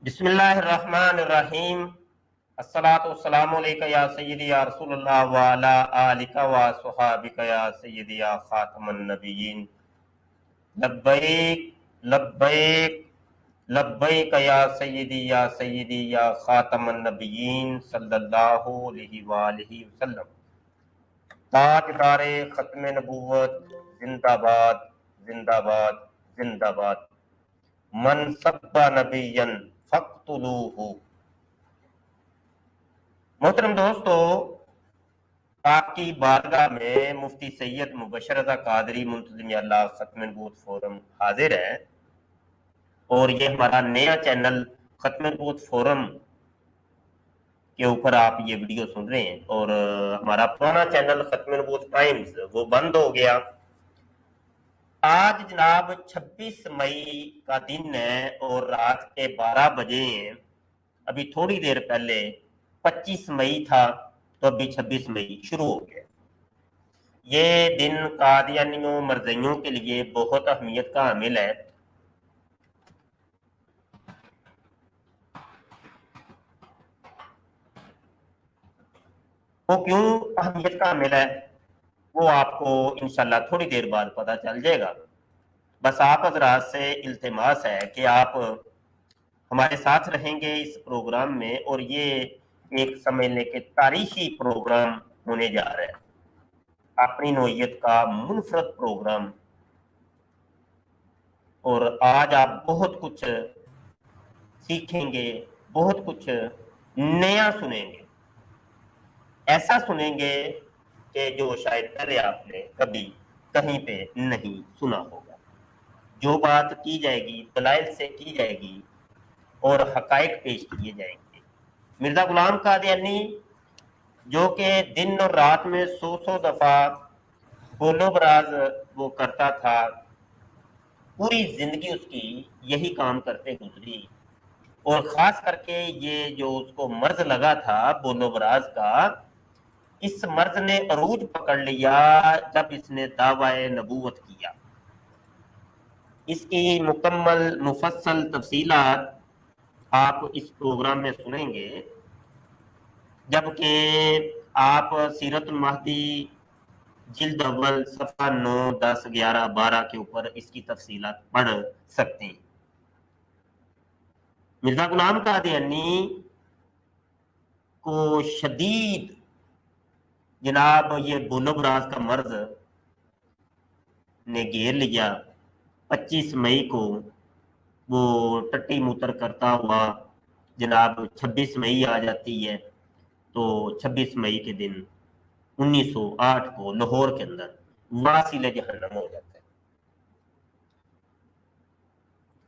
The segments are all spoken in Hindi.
बिस्मिल्लाहिर्रहमानिर्रहीम। अस्सलातु वस्सलामु अलैका या सय्यदी या रसूलल्लाह व अला आलिका व अस्हाबिका या सय्यदी या खातमन नबिय्यीन। लब्बैक लब्बैक लब्बैक या सय्यदी या खातमन नबिय्यीन सल्लल्लाहु अलैहि व आलिहि वसल्लम। ताजदारे खत्म नबूवत जिंदाबाद जिंदाबाद जिंदाबाद। मन सब्बा नबियन फक्तुलूहु। मोहतरम दोस्तों, आपकी बारगाह में मुफ्ती सैयद मुबशर रज़ा कादरी मुंतज़िम अल्लाह खत्म नबूवत फोरम हाजिर है और ये हमारा नया चैनल खत्म नबूवत फोरम के ऊपर आप ये वीडियो सुन रहे हैं और हमारा पुराना चैनल खत्म नबूवत टाइम्स वो बंद हो गया। आज जनाब 26 मई का दिन है और रात के 12 बजे हैं। अभी थोड़ी देर पहले 25 मई था तो अभी 26 मई शुरू हो गया। ये दिन कादियानियों मरज़इयों के लिए बहुत अहमियत का हामिल है। वो क्यों अहमियत का हामिल है वो आपको इंशाल्लाह थोड़ी देर बाद पता चल जाएगा। बस आप हज़रात से इल्तिमास है कि आप हमारे साथ रहेंगे इस प्रोग्राम में और ये एक समझ लें कि तारीखी प्रोग्राम होने जा रहा है, अपनी नौइयत का मुनफरद प्रोग्राम। और आज आप बहुत कुछ सीखेंगे, बहुत कुछ नया सुनेंगे, ऐसा सुनेंगे कि जो शायद पहले आपने कभी कहीं पे नहीं सुना होगा। जो बात की जाएगी दलाइल से की जाएगी और हकायक पेश किए जाएंगे। मिर्जा गुलाम कादियानी जो कि दिन और रात में 100 दफा बोलो बराज वो करता था, पूरी जिंदगी उसकी यही काम करते गुजरी और खास करके ये जो उसको मर्ज लगा था बोलो बराज का, इस मर्ज ने अरूज पकड़ लिया जब इसने दावाए नबूवत किया। इसकी मुकम्मल मुफस्सल तफसीलात आप इस प्रोग्राम में सुनेंगे, जबकि आप सीरतुल महदी जिल्द अव्वल सफ़ा 9, 10, 11, 12 के ऊपर इसकी तफसीलात पढ़ सकते हैं। मिर्जा गुलाम कादियानी को शदीद जनाब ये बोलो-बराज का मर्ज ने घेर लिया। 25 मई को वो टट्टी मूत्र करता हुआ जनाब 26 मई आ जाती है तो 26 मई के दिन 1908 को लाहौर के अंदर वासिल जहन्नम हो जाता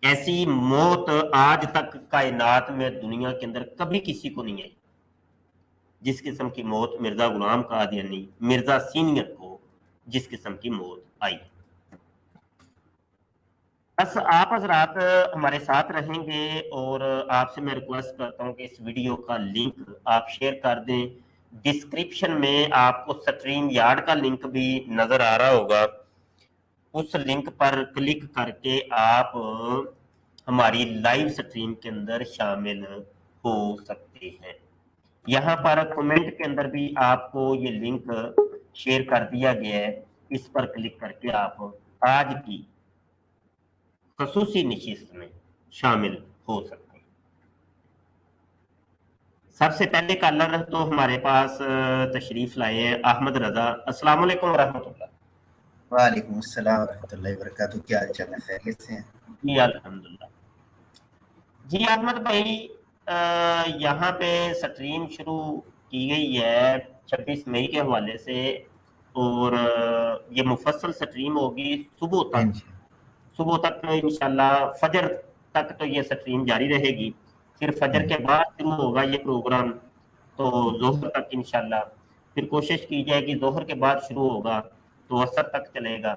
है। ऐसी मौत आज तक कायनात में दुनिया के अंदर कभी किसी को नहीं आई जिस किस्म की मौत मिर्जा गुलाम कादियानी मिर्जा सीनियर को जिस किस्म की मौत आई। बस आप हजरात हमारे साथ रहेंगे और आपसे मैं रिक्वेस्ट करता हूं कि इस वीडियो का लिंक आप शेयर कर दें। डिस्क्रिप्शन में आपको स्ट्रीम यार्ड का लिंक भी नजर आ रहा होगा, उस लिंक पर क्लिक करके आप हमारी लाइव स्ट्रीम के अंदर शामिल हो सकते हैं। यहाँ पर कमेंट के अंदर भी आपको ये लिंक शेयर कर दिया गया है, इस पर क्लिक करके आप आज की खसूसी नशिस्त में शामिल हो सकते हैं। सबसे पहले कॉलर तो हमारे पास तशरीफ लाए हैं अहमद रजा। अस्सलाम वालेकुम रहमतुल्लाह। वालेकुम अस्सलाम रहमतुल्लाहि व बरकातुहू। क्या हाल चाल है, खैरियत से हैं? जी अल्हम्दुलिल्लाह। जी अहमद भाई, यहाँ पे स्ट्रीम शुरू की गई है 26 मई के हवाले से और ये मुफस्सल स्ट्रीम होगी सुबह तक। सुबह तक तो इंशाल्लाह फजर तक तो ये स्ट्रीम जारी रहेगी, फिर फजर के बाद शुरू होगा ये प्रोग्राम तो जोहर तक इंशाल्लाह। फिर कोशिश की जाएगी जोहर के बाद शुरू होगा तो असर तक चलेगा,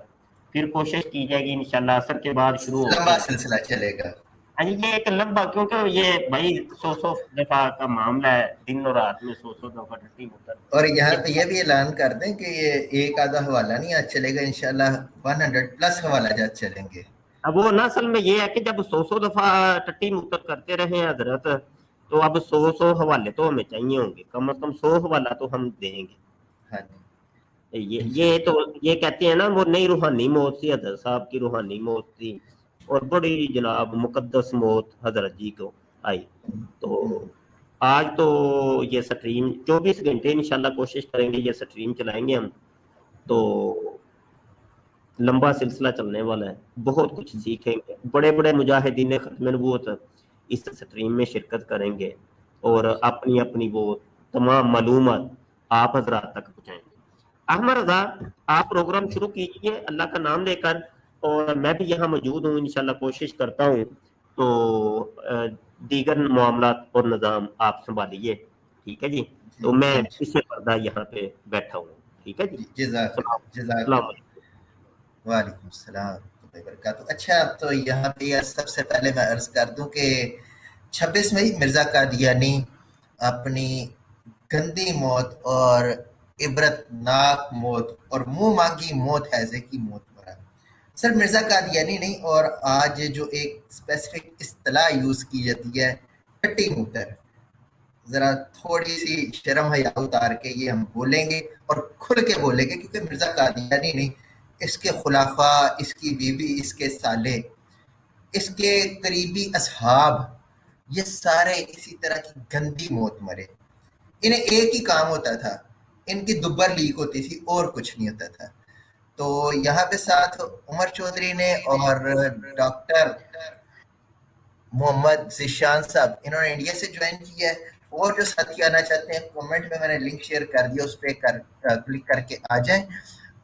फिर कोशिश की जाएगी इंशाल्लाह असर के बाद शुरू होगा। लंबा सिलसिला चलेगा। ये एक लंबा, क्योंकि ये भाई 100 दफा का मामला है, दिन और रात में 100 दफा टट्टी मुतर। और यहाँ पे ये भी ऐलान कर दें कि ये एक आधा हवाला नहीं आज चलेगा, इंशाल्लाह 100 प्लस हवाला जात चलेंगे। अब वो ना असल में ये है कि जब 100 दफा टट्टी मुतर करते रहे हैं हजरत, तो अब 100 हवाले तो हमें चाहिए होंगे, कम से कम 100 हवाला तो हम देंगे। हाँ जी, ये इंशाल्लाह। तो ये कहते हैं ना, वो नई रूहानी मौत थी, हजरत साहब की रूहानी मौत थी, और बड़ी जनाब मुकद्दस मौत हजरत जी को आई। तो आज तो ये स्ट्रीम 24 घंटे इंशाल्लाह कोशिश करेंगे, ये स्ट्रीम चलाएंगे हम, तो लंबा सिलसिला चलने वाला है, बहुत कुछ सीखेंगे, बड़े बड़े मुजाहिदीन खत्म नबूवत इस स्ट्रीम में शिरकत करेंगे, और अपनी अपनी वो तमाम मालूमात आप हजरात तक पहुँचाएंगे। अहमद रजा, आप प्रोग्राम शुरू कीजिए अल्लाह का नाम लेकर, और मैं भी यहाँ मौजूद हूँ, इंशाल्लाह कोशिश करता हूँ। तो दीगर मामलात और निज़ाम आप संभालिए, ठीक है जी। जी, तो मैं इंशाल्लाह। पीछे पर्दा यहाँ पे बैठा हूँ, ठीक है जी। जज़ाकल्लाह, सलाम। जज़ाकल्लाह। वालेकुम सलाम व बरकातहू। अच्छा, तो यहाँ पे यार सबसे पहले मैं अर्ज कर दूं कि 26 मई मिर्जा कादियानी अपनी गंदी मौत और इबरतनाक मौत और मुंह मांगी मौत हैजे की मौत मरा। सर मिर्जा कादियानी नहीं, और आज जो एक स्पेसिफिक इस्तेलाह यूज की जाती है, टट्टी मूतर, जरा थोड़ी सी शर्म हया उतार के ये हम बोलेंगे और खुल के बोलेंगे, क्योंकि मिर्जा कादियानी नहीं, इसके खुलाफा, इसकी बीवी, इसके साले, इसके करीबी असहाब, ये सारे इसी तरह की गंदी मौत मरे। इन्हें एक ही काम होता था, इनकी दुब्बर लीक होती थी और कुछ नहीं होता था। तो यहाँ पे साथ उमर चौधरी ने और डॉक्टर मोहम्मद जिशान साहब, इन्होंने इंडिया से ज्वाइन किया है। और जो साथी आना चाहते हैं, कमेंट में मैंने लिंक शेयर कर दिया, उस पर क्लिक करके आ जाएं।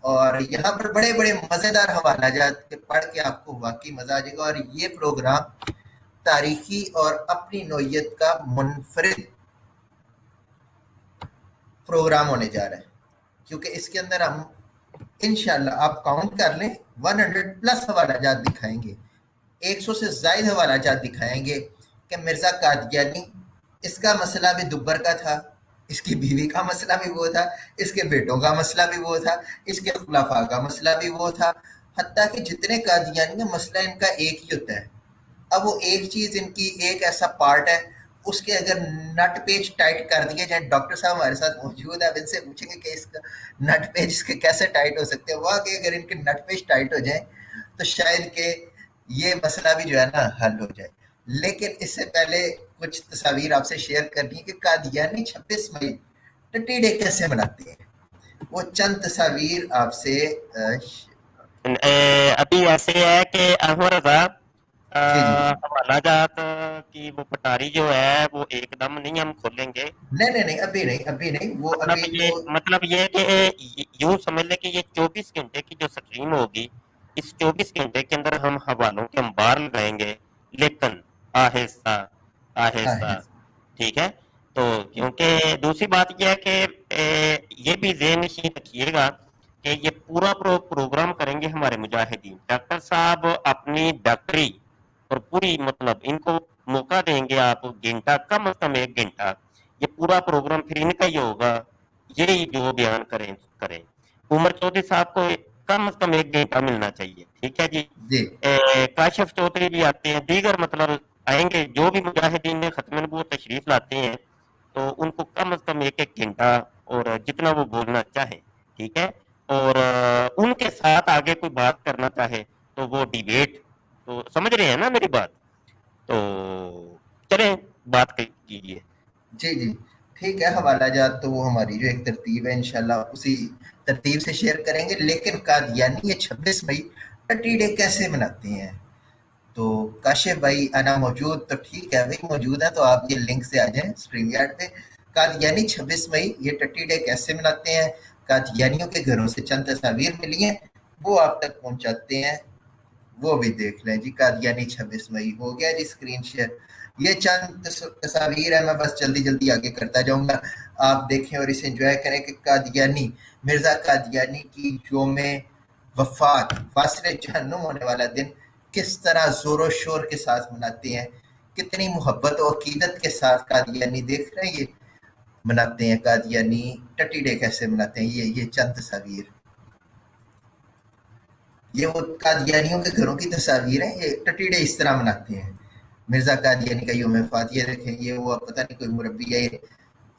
और यहाँ पर बड़े बड़े मजेदार हवाला जात के पढ़ के आपको वाकई मजा आ जाएगा। और ये प्रोग्राम तारीखी और अपनी नोयत का मुनफरिद प्रोग्राम होने जा रहा है, क्योंकि इसके अंदर हम इंशाल्लाह, आप काउंट कर लें, 100 प्लस हवाला जात दिखाएंगे, 100 से ज्यादा हवाला जात दिखाएंगे कि मिर्जा कादियानी, इसका मसला भी दुब्बर का था, इसकी बीवी का मसला भी वो था, इसके बेटों का मसला भी वो था, इसके खुलाफा का मसला भी वो था, हत्ता कि जितने कादियानी का मसला इनका एक ही होता है। अब वो एक चीज इनकी एक ऐसा पार्ट है, उसके अगर नट पेज टाइट कर दिए जाए, डॉक्टर साहब हमारे साथ मौजूद है, अब इनसे पूछेंगे कि इसका नट पेज इसके कैसे टाइट हो सकते हैं, वाकई अगर इनके नट पेज टाइट हो जाए तो शायद के ये मसला भी जो है ना हल हो जाए। लेकिन इससे पहले कुछ तस्वीर आपसे शेयर करनी है कि कादियानी 26 मई टट्टी डे कैसे मनाते हैं, वो चंद तस्वीर आपसे अभी ऐसे है कि अहमद रजा, जी जी, हवाला जात की वो पटारी जो है वो एकदम नहीं हम खोलेंगे। नहीं नहीं नहीं, अभी नहीं, अभी नहीं, वो अभी तो मतलब ये कि यूं समझ ले कि ये 24 घंटे की जो स्ट्रीम होगी, इस 24 घंटे के अंदर हम हवालों के अंबार लगाएंगे, लेकिन आहिस्ता आहिस्ता, हाँ ठीक है। तो क्योंकि दूसरी बात यह है कि ये भी ज़हन नशीं रखिएगा कि ये पूरा प्रोग्राम करेंगे हमारे मुजाहिदीन, डॉक्टर साहब अपनी डॉक्टरी और पूरी, मतलब इनको मौका देंगे आप घंटा, कम से कम 1 घंटा, ये पूरा प्रोग्राम फिर इनका ही होगा, यही जो बयान करें करें। उमर चौधरी साहब को कम से कम 1 घंटा मिलना चाहिए, ठीक है जी। जी काशिफ चौधरी भी आते हैं, दीगर मतलब आएंगे, जो भी मुजाहिदीन में खत्म वो तशरीफ लाते हैं, तो उनको कम से कम 1-1 घंटा, और जितना वो बोलना चाहे, ठीक है। और उनके साथ आगे कोई बात करना चाहे तो वो डिबेट, तो समझ रहे हैं ना मेरी बात, तो चलें बात कीजिए। जी जी, ठीक है। हवाला जात तो वो हमारी जो एक तरतीब है, इंशाल्लाह उसी तरतीब से शेयर करेंगे। लेकिन कादियानी ये 26 मई टट्टी डे कैसे मनाते हैं, तो काशिफ भाई आना मौजूद, तो ठीक है भाई, मौजूद है तो आप ये लिंक से आ जाएं स्ट्रीम यार्ड पे। कादियानी 26 मई ये टट्टी डे कैसे मनाते हैं, कादियानियों के घरों से चंद तस्वीर मिली हैं, वो आप तक पहुंचाते हैं, वो भी देख लें जी। कादियानी 26 मई हो गया जी स्क्रीन शेयर। ये चंद तस्वीर है, मैं बस जल्दी जल्दी आगे करता जाऊंगा, आप देखें और इसे एंजॉय करें कि कादियानी, मिर्जा कादियानी की योम वफात, फासले जहन्नुम होने वाला दिन किस तरह जोरों शोर के साथ मनाते हैं, कितनी मोहब्बत और अकीदत के साथ कादियानी देख रहे हैं ये मनाते हैं। कादियानी टट्टी डे कैसे मनाते हैं, ये चंद तस्वीर। ये वो कादियानियों के घरों की तस्वीर है, ये टटीडे इस तरह मनाते हैं। मिर्जा कादियानी का यौम वफात, ये देखें, ये वो पता नहीं कोई मुरब्बी है,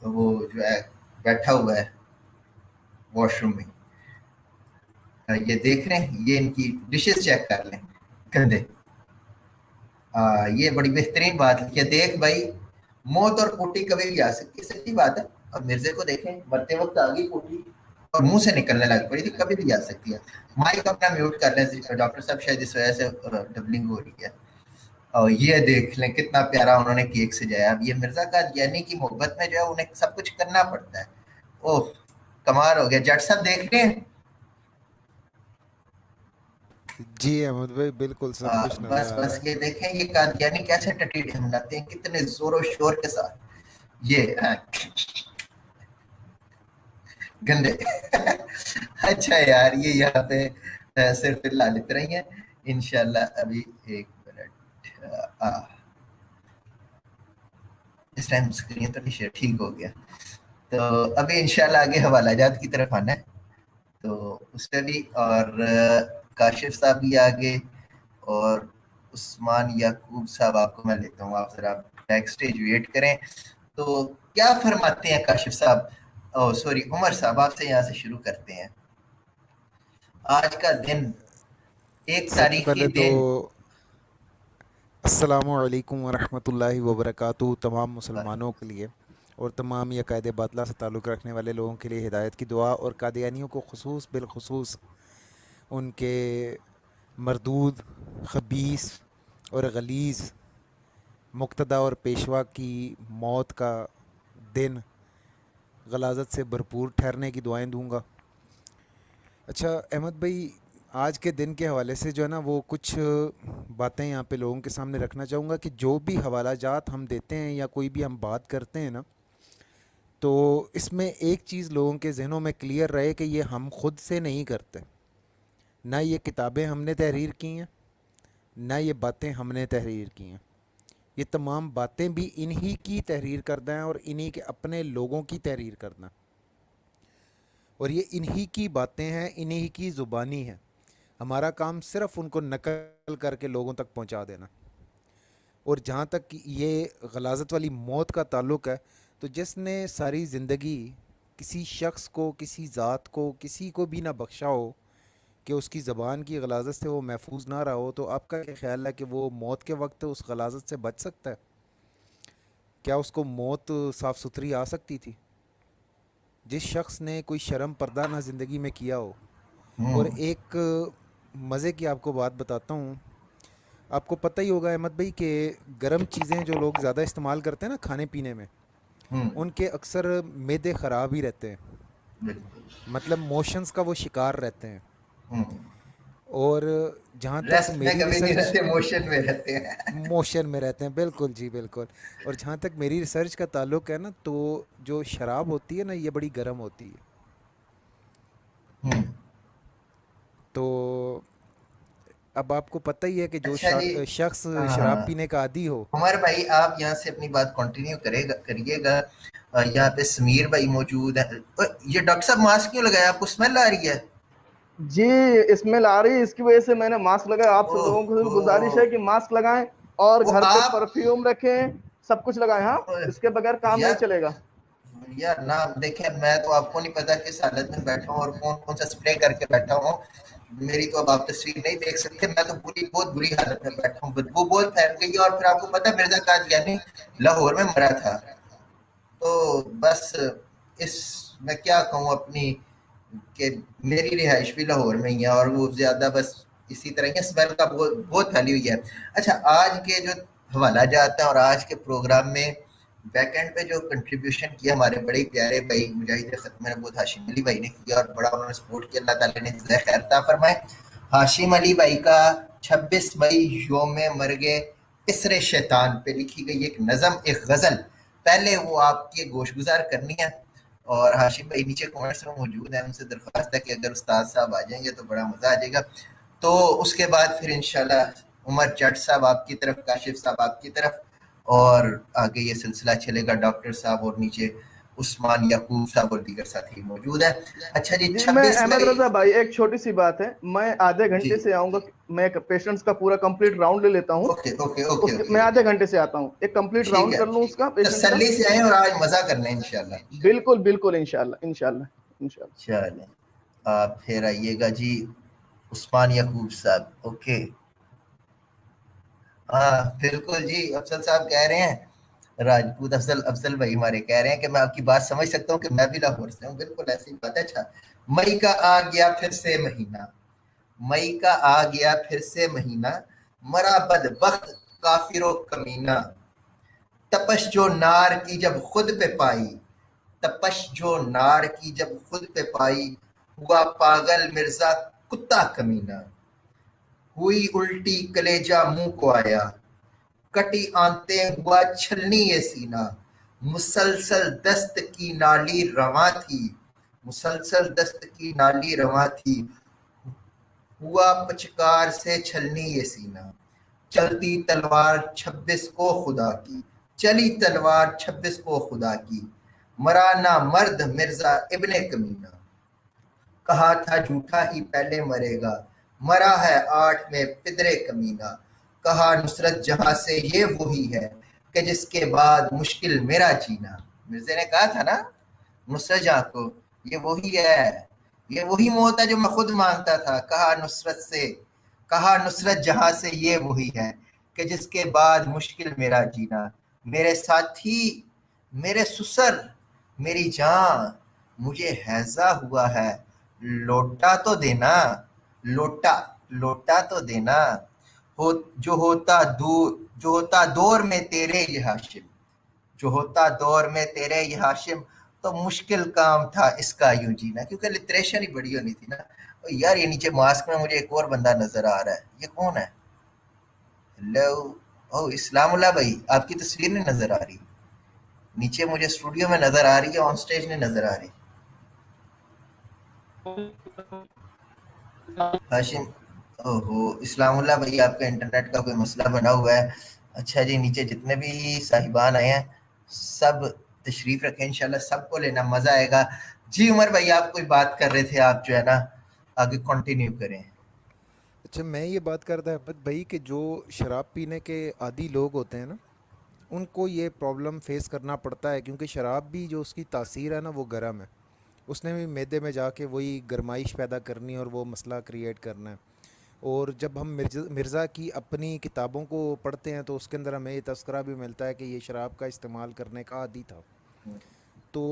वो जो है बैठा हुआ है वॉशरूम में। ये देख रहे हैं, ये इनकी डिशेस चेक कर लें, गंदे। ये बड़ी बेहतरीन बात है, देख भाई, मौत और पोटी कभी भी आ सकती है, सच्ची बात है। अब मिर्जे को देखें, मरते वक्त आ गई पोटी और मुंह से निकलने लग पड़ी थी, कभी भी आ सकती है। माइक अपना म्यूट कर लें डॉक्टर साहब, शायद इस वजह से डबलिंग हो रही है। और ये देख लें कितना प्यारा उन्होंने केक सजाया। अब ये मिर्जा का यानी कि मोहब्बत में जो है उन्हें सब कुछ करना पड़ता है। ओह, कमाल हो गया। जट साहब देख रहे हैं? जी अहमद भाई, बिल्कुल सब कुछ नजर बस आ रहा बस है। ये देखें, ये कादियानी कैसे टटीडे मनाते हैं, कितने जोरों शोर के साथ। ये गंदे। अच्छा यार, ये यहाँ पे सिर्फ लालित रही है। इंशाल्लाह अभी एक मिनट, इस टाइम स्क्रीन तो नहीं शेयर, ठीक हो गया। तो अभी इंशाल्लाह आगे हवालाजात की तरफ आना है, तो उससे भी, और काशिफ साहब भी आगे, और उस्मान याकूब साहब आपको मैं लेता हूँ, आप जरा बैक स्टेज वेट करें। तो क्या फरमाते हैं काशिफ साहब, ओ सॉरी उमर साहब, आपसे यहाँ से शुरू करते हैं। आज का दिन, एक सबसे तारीखी पहले तो दिन। अस्सलामु अलैकुम वरहमतुल्लाहि वबरकातुहू तमाम मुसलमानों के लिए और तमाम ये कायदे बातला से ताल्लुक़ रखने वाले लोगों के लिए हिदायत की दुआ, और कादियानियों को ख़ुसूस बिलख़ुसूस उनके मरदूद, ख़बीस और गलीज़ मुक़्तदा और पेशवा की मौत का दिन गलाज़त से भरपूर ठहरने की दुआएं दूंगा। अच्छा अहमद भाई, आज के दिन के हवाले से जो है ना, वो कुछ बातें यहाँ पे लोगों के सामने रखना चाहूँगा कि जो भी हवाला जात हम देते हैं या कोई भी हम बात करते हैं ना, तो इसमें एक चीज़ लोगों के जहनों में क्लियर रहे कि ये हम खुद से नहीं करते। ना ये किताबें हमने तहरीर की हैं, ना ये बातें हमने तहरीर की हैं। ये तमाम बातें भी इन्हीं की तहरीर करना है और इन्हीं के अपने लोगों की तहरीर करना, और ये इन्हीं की बातें हैं, इन्हीं की ज़ुबानी है। हमारा काम सिर्फ़ उनको नकल करके लोगों तक पहुंचा देना। और जहाँ तक कि ये गलाज़त वाली मौत का ताल्लुक़ है, तो जिसने सारी ज़िंदगी किसी शख्स को, किसी ज़ात को, किसी को भी ना बख्शा हो कि उसकी ज़बान की गलाज़त से वो महफूज ना रहा हो, तो आपका क्या ख्याल है कि वो मौत के वक्त उस गलाज़त से बच सकता है? क्या उसको मौत साफ़ सुथरी आ सकती थी? जिस शख्स ने कोई शर्म पर्दा ना ज़िंदगी में किया हो। और एक मज़े की आपको बात बताता हूँ। आपको पता ही होगा अहमद भाई कि गर्म चीज़ें जो लोग ज़्यादा इस्तेमाल करते हैं ना खाने पीने में, उनके अक्सर मैदे ख़राब ही रहते हैं, बिल्कुल। मतलब मोशंस का वो शिकार रहते हैं। हम्म, और जहाँ तक रेस्ट में मेरी कभी नहीं रिसर्च, रहते, मोशन में रहते हैं। मोशन में रहते हैं, बिल्कुल जी बिल्कुल। और जहाँ तक मेरी रिसर्च का ताल्लुक़ है ना, तो जो शराब होती है ना, ये बड़ी गर्म होती है। हम्म, तो अब आपको पता ही है कि जो अच्छा जी। शख्स शराब हाँ, पीने का आदी हो। उमर भाई आप यहाँ से अपनी बात कंटिन्यू करिएगा। यहाँ पे समीर भाई मौजूद है। ये डॉक्टर साहब मास्क क्यों लगाया, आपको स्मेल आ रही है? जी, स्मेल आ रही है, इसकी वजह से मैंने मास्क लगाया। आप सब लोगों को गुजारिश ओहो, है कि मास्क लगाएं और वो घर पे आप, परफ्यूम रखें, सब कुछ लगाएं। हाँ, इसके बगैर काम नहीं यार चलेगा। यार ना देखें, मैं तो आपको नहीं पता किस हालत में बैठा हूँ और कौन कौन सा स्प्रे करके बैठा हूँ। मेरी तो अब आप तस्वीर नहीं देख सकते, मैं तो पूरी बहुत बुरी हालत में बैठा हूँ, बदबू बहुत फैल गई है। और फिर आपको पता है मिर्जा कादियानी लाहौर में मरा था। तो बस इस, मैं क्या कहूँ अपनी, कि मेरी रिहाइश भी लाहौर में ही है और वो ज्यादा बस इसी तरह की स्मेल का बहुत बहुत फैली हुई है। अच्छा, आज के जो हवाला जाता है और आज के प्रोग्राम में बैकएंड पे जो कंट्रीब्यूशन किया हमारे बड़े प्यारे भाई मुजाहिद खत्म नबूत हाशिम अली भाई ने किया, और बड़ा उन्होंने सपोर्ट किया, अल्लाह ताला ने जज़ाए खैर अता फरमाए। हाशिम अली भाई का 26 मई योम मरगे इसरे शैतान पे लिखी गई एक नज़म, एक गज़ल, पहले वो आपकी गोशगुजार करनी है। और हाशिम भाई नीचे कमेंट्स में मौजूद है, उनसे दरख्वास्त है कि अगर उस्ताद साहब आ जाएंगे तो बड़ा मज़ा आ जाएगा। तो उसके बाद फिर इंशाल्लाह उमर जट साहब आपकी तरफ, काशिफ साहब आपकी तरफ, और आगे ये सिलसिला चलेगा डॉक्टर साहब और नीचे उस्मान याकूब साहब और दीगर साथी मौजूद है। अच्छा जी, जी मैं 26 अहमद मई। रजा भाई, एक छोटी सी बात है, मैं आधे जी, घंटे से आऊंगा। मैं पेशेंट्स का पूरा कंप्लीट राउंड ले लेता हूँ। ओके ओके ओके उसके ओके मैं आधे ओके, घंटे से आता हूँ, एक कंप्लीट ठीक राउंड है। कर लूँ उसका पेशेंट्स का। तसल्ली से आए और आज मजा कर लें इंशाल्लाह। बिल्कुल बिल्कुल, इंशाल्लाह इंशाल्लाह इंशाल्लाह। चलें, आप फिर आइएगा जी, उस्मान याकूब साहब। ओके, हाँ बिल्कुल जी, अफसल साहब कह रहे हैं, राजपूत अफसल अफसल भाई हमारे कह रहे हैं कि मैं आपकी बात समझ सकता हूँ कि मैं भी लाहौर से हूँ। बिल्कुल ऐसी बात है। अच्छा, मई का आ गया फिर से महीना, मई का आ गया फिर से महीना, मरा बदबख्त काफिरो कमीना, तपश जो नार की जब खुद पे पाई, तपश जो नार की जब खुद पे पाई, हुआ पागल मिर्जा कुत्ता कमीना, हुई उल्टी कलेजा मुंह को आया, कटी आंते हुआ छलनी ये सीना, मुसलसल दस्त की नाली रवा थी, मुसलसल दस्त की नाली रवा थी, हुआ पचकार से छलनी ये सीना, चलती तलवार 26 को खुदा की, चली तलवार 26 को खुदा की, मरा ना मर्द मिर्जा इब्ने कमीना, कहा था झूठा ही पहले मरेगा, मरा है 8 में पिदरे कमीना, कहा नुसरत जहां से ये वही है कि जिसके बाद मुश्किल मेरा जीना। मिर्जे ने कहा था ना नुसरत जहां को, ये वही है, ये वही मौत है जो मैं खुद मांगता था। कहा नुसरत से, कहा नुसरत जहां से ये वही है कि जिसके बाद मुश्किल मेरा जीना, मेरे साथी मेरे सुसर मेरी जान, मुझे हैजा हुआ है, लोटा तो देना, लोटा लोटा तो देना, हो जो होता दूर, जो होता दौर में तेरे ये हाशिम, जो होता दौर में तेरे ये हाशिम, तो मुश्किल काम था इसका यूं जीना। क्योंकि लिटरेशन ही बड़ी होनी थी ना। और यार ये नीचे मास्क में मुझे एक और बंदा नजर आ रहा है, ये कौन है? हेलो, ओ इस्लामुल्लाह भाई, आपकी तस्वीर नहीं नजर आ रही, नीचे मुझे स्टूडियो में नजर आ रही है, ऑन स्टेज नहीं नजर आ रही। हाशिम, ओहो इस्लामुल्लाह भाई, आपका इंटरनेट का कोई मसला बना हुआ है। अच्छा जी, नीचे जितने भी साहिबान आए हैं सब तशरीफ रखें, इंशाल्लाह सबको लेना, मजा आएगा। जी उमर भाई, आप कोई बात कर रहे थे, आप जो है ना आगे कंटिन्यू करें। अच्छा, मैं ये बात कर रहा था अहमद भाई कि जो शराब पीने के आदी लोग होते हैं ना, उनको ये प्रॉब्लम फेस करना पड़ता है, क्योंकि शराब भी जो उसकी तासीर है ना वो गर्म है। उसने भी मैदे में जाके वही गरमाइश पैदा करनी है और वो मसला क्रिएट करना है। और जब हम मिर्ज़ा की अपनी किताबों को पढ़ते हैं तो उसके अंदर हमें ये तस्करा भी मिलता है कि ये शराब का इस्तेमाल करने का आदी था। तो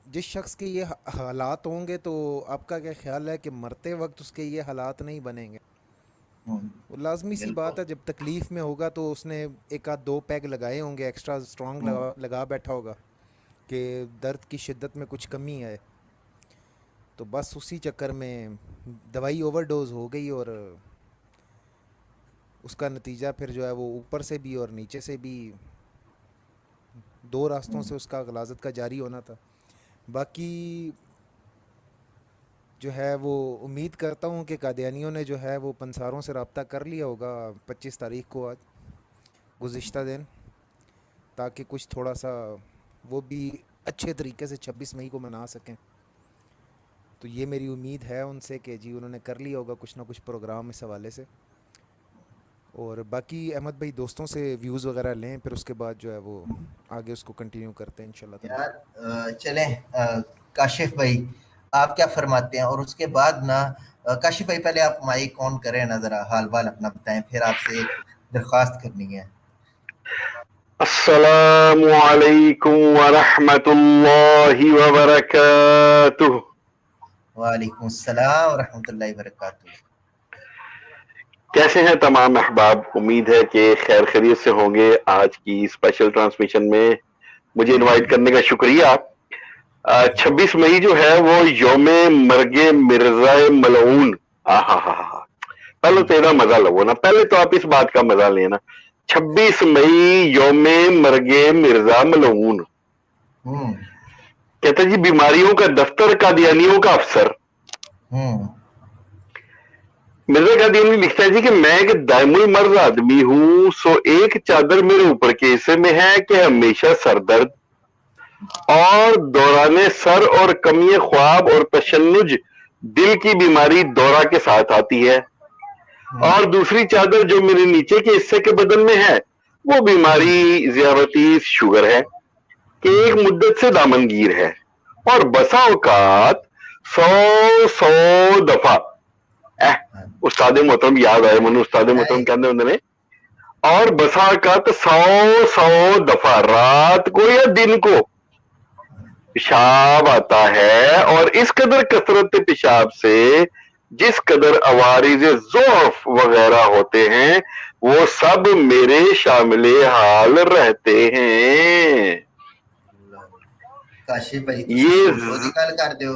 जिस शख्स के ये हालात होंगे, तो आपका क्या ख्याल है कि मरते वक्त उसके ये हालात नहीं बनेंगे? वो लाजमी सी बात है, जब तकलीफ़ में होगा तो उसने एक आध दो पैग लगाए होंगे, एक्स्ट्रा स्ट्रॉन्ग लगा बैठा होगा कि दर्द की शिद्दत में कुछ कमी है। तो बस उसी चक्कर में दवाई ओवरडोज हो गई और उसका नतीजा फिर जो है वो ऊपर से भी और नीचे से भी, दो रास्तों से उसका गलाजत का जारी होना था। बाकी जो है वो उम्मीद करता हूँ कि कादियानियों ने जो है वो पंसारों से रब्ता कर लिया होगा 25 तारीख को, आज गुज़िश्ता दिन, ताकि कुछ थोड़ा सा वो भी अच्छे तरीके से 26 मई को मना सकें। तो ये मेरी उम्मीद है उनसे कि जी उन्होंने कर लिया होगा कुछ ना कुछ प्रोग्राम इस हवाले से। और बाकी अहमद भाई दोस्तों से व्यूज़ वगैरह लें, फिर उसके बाद जो है वो आगे उसको कंटिन्यू करते हैं इंशाल्लाह। यार चलें, काशिफ भाई आप क्या फरमाते हैं? और उसके बाद ना काशिफ भाई पहले आप माइक ऑन करें ना, जरा हाल बाल अपना बताएं, फिर आपसे एक दरख्वास्त करनी है। अस्सलामु अलैकुम व रहमतुल्लाहि व बरकातुहू। वालेकुम अस्सलाम व रहमतुल्लाहि व बरकातुहू। कैसे हैं तमाम अहबाब? उम्मीद है कि खैर खैरियत से होंगे। आज की स्पेशल ट्रांसमिशन में मुझे इनवाइट करने का शुक्रिया। 26 मई जो है वो योमे मर्गे मिर्जा मलऊन। पहले तो ਇਹਦਾ मजा लो ना, पहले तो आप इस बात का मजा लेना। 26 मई योमे मर्गे मिर्जा मलऊन। कहते जी बीमारियों का दफ्तर, कादियानियों का अफसर। मिर्जा कादियानी लिखता है जी कि मैं एक दायमुल मर्ज आदमी हूं, सो एक चादर मेरे ऊपर के हिस्से में है कि हमेशा सरदर्द, और दौराने सर और कमी ख्वाब और तशन्नुज दिल की बीमारी दौरा के साथ आती है। और दूसरी चादर जो मेरे नीचे के हिस्से के बदन में है वो बीमारी ज़ियाबतीस शुगर है कि एक मुद्दत से दामनगीर है और बसा औकात 100 दफा उस्ताद मोहतरम याद आए मैंने उस्ताद मोहतरम कहते होंगे ने और बसा औकात 100 दफा रात को या दिन को पेशाब आता है और इस कदर कसरत पेशाब से जिस कदर अवारिज ज़ौफ वगैरह होते हैं वो सब मेरे शामिल हाल रहते हैं। काशिफ भाई ये सोसो की गल कर दो,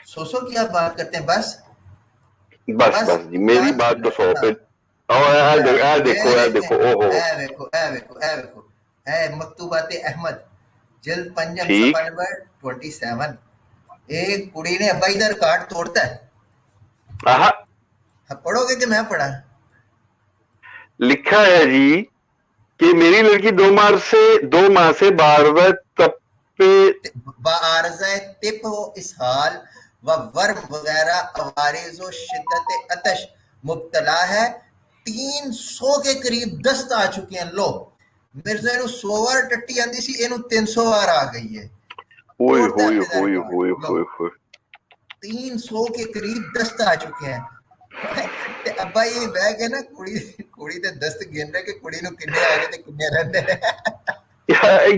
सोसो की आप बात करते हैं बस बस बस जी मेरी बात तो 100 पे देखो ओहो मकतूबात अहमद जल्द पंजम ठीक सफा नंबर 27 एक कुड़ी ने अब्बाई का रिकॉर्ड तोड़ता है। आहा पढ़ोगे कि मैं पढ़ा? लिखा है जी कि मेरी लड़की 2 माह से बार-बार बारज़ा तिप हो इसहाल व वर्म वगैरह अवारिज व शिद्दत अतश मुब्तला है। 300 के करीब दस्त आ चुके हैं। लो मिर्जा नु 100 बार टट्टी आंदी सी, इनु 300 बार आ गई है। ओए होए होए होए होए होए 300 के करीब दस्त आ चुके हैं। ते अब्बा ये बैग है ना कुड़ी ते दस्त गिन रहे कि कुड़ी नु किन्ने आ गए ते किन्ने रहंदे।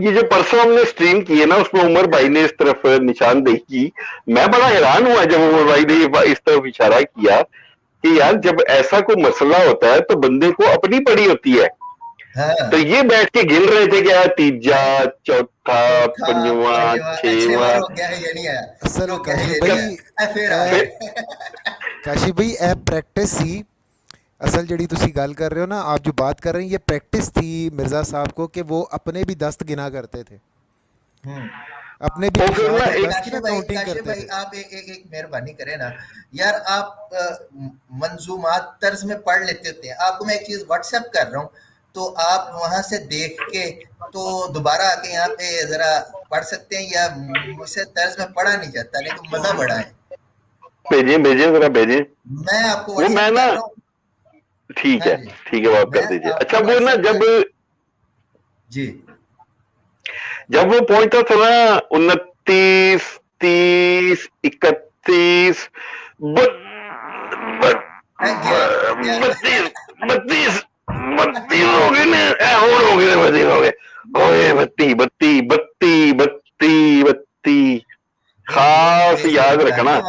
ये जो परसों हमने स्ट्रीम की है ना उसमें उमर भाई ने इस तरफ निशानदेही की। मैं बड़ा हैरान हुआ जब उमर भाई ने इस तरफ इशारा किया कि यार जब ऐसा कोई मसला होता है तो बंदे को अपनी पड़ी होती है। हाँ। तो ये बैठ के गिन रहे थे क्या तीजा चौथा पंजवा छेवा हो गया है, ये नहीं आया असल काशिफ भाई ए प्रैक्टिस ही असल जड़ी तुसी गल कर रहे हो ना, आप जो बात कर रहे हैं ये प्रैक्टिस थी मिर्ज़ा साहब को कि वो अपने भी दस्त गिना करते थे, अपने भी दस्त की काउंटिंग करते थे। आप एक मेहरबानी करें ना यार, आप मंजूमात तर्ज में पढ़ लेते होते हैं। आपको मैं एक चीज व्हाट्सएप कर रहा हूँ तो आप वहां से देख के तो दोबारा आके यहाँ पे जरा पढ़ सकते हैं, या मुझसे तर्ज में पढ़ा नहीं जाता लेकिन मजा बड़ा है। भेजें जरा भेजें। मैं आपको वो मैं ना ठीक है वो आप कर दीजिए। अच्छा वो ना जब वो पहुंचता था ना 29 30 31 32 हो गए ना, और हो गए 32 हो गए। ओए 32 खास याद रखना।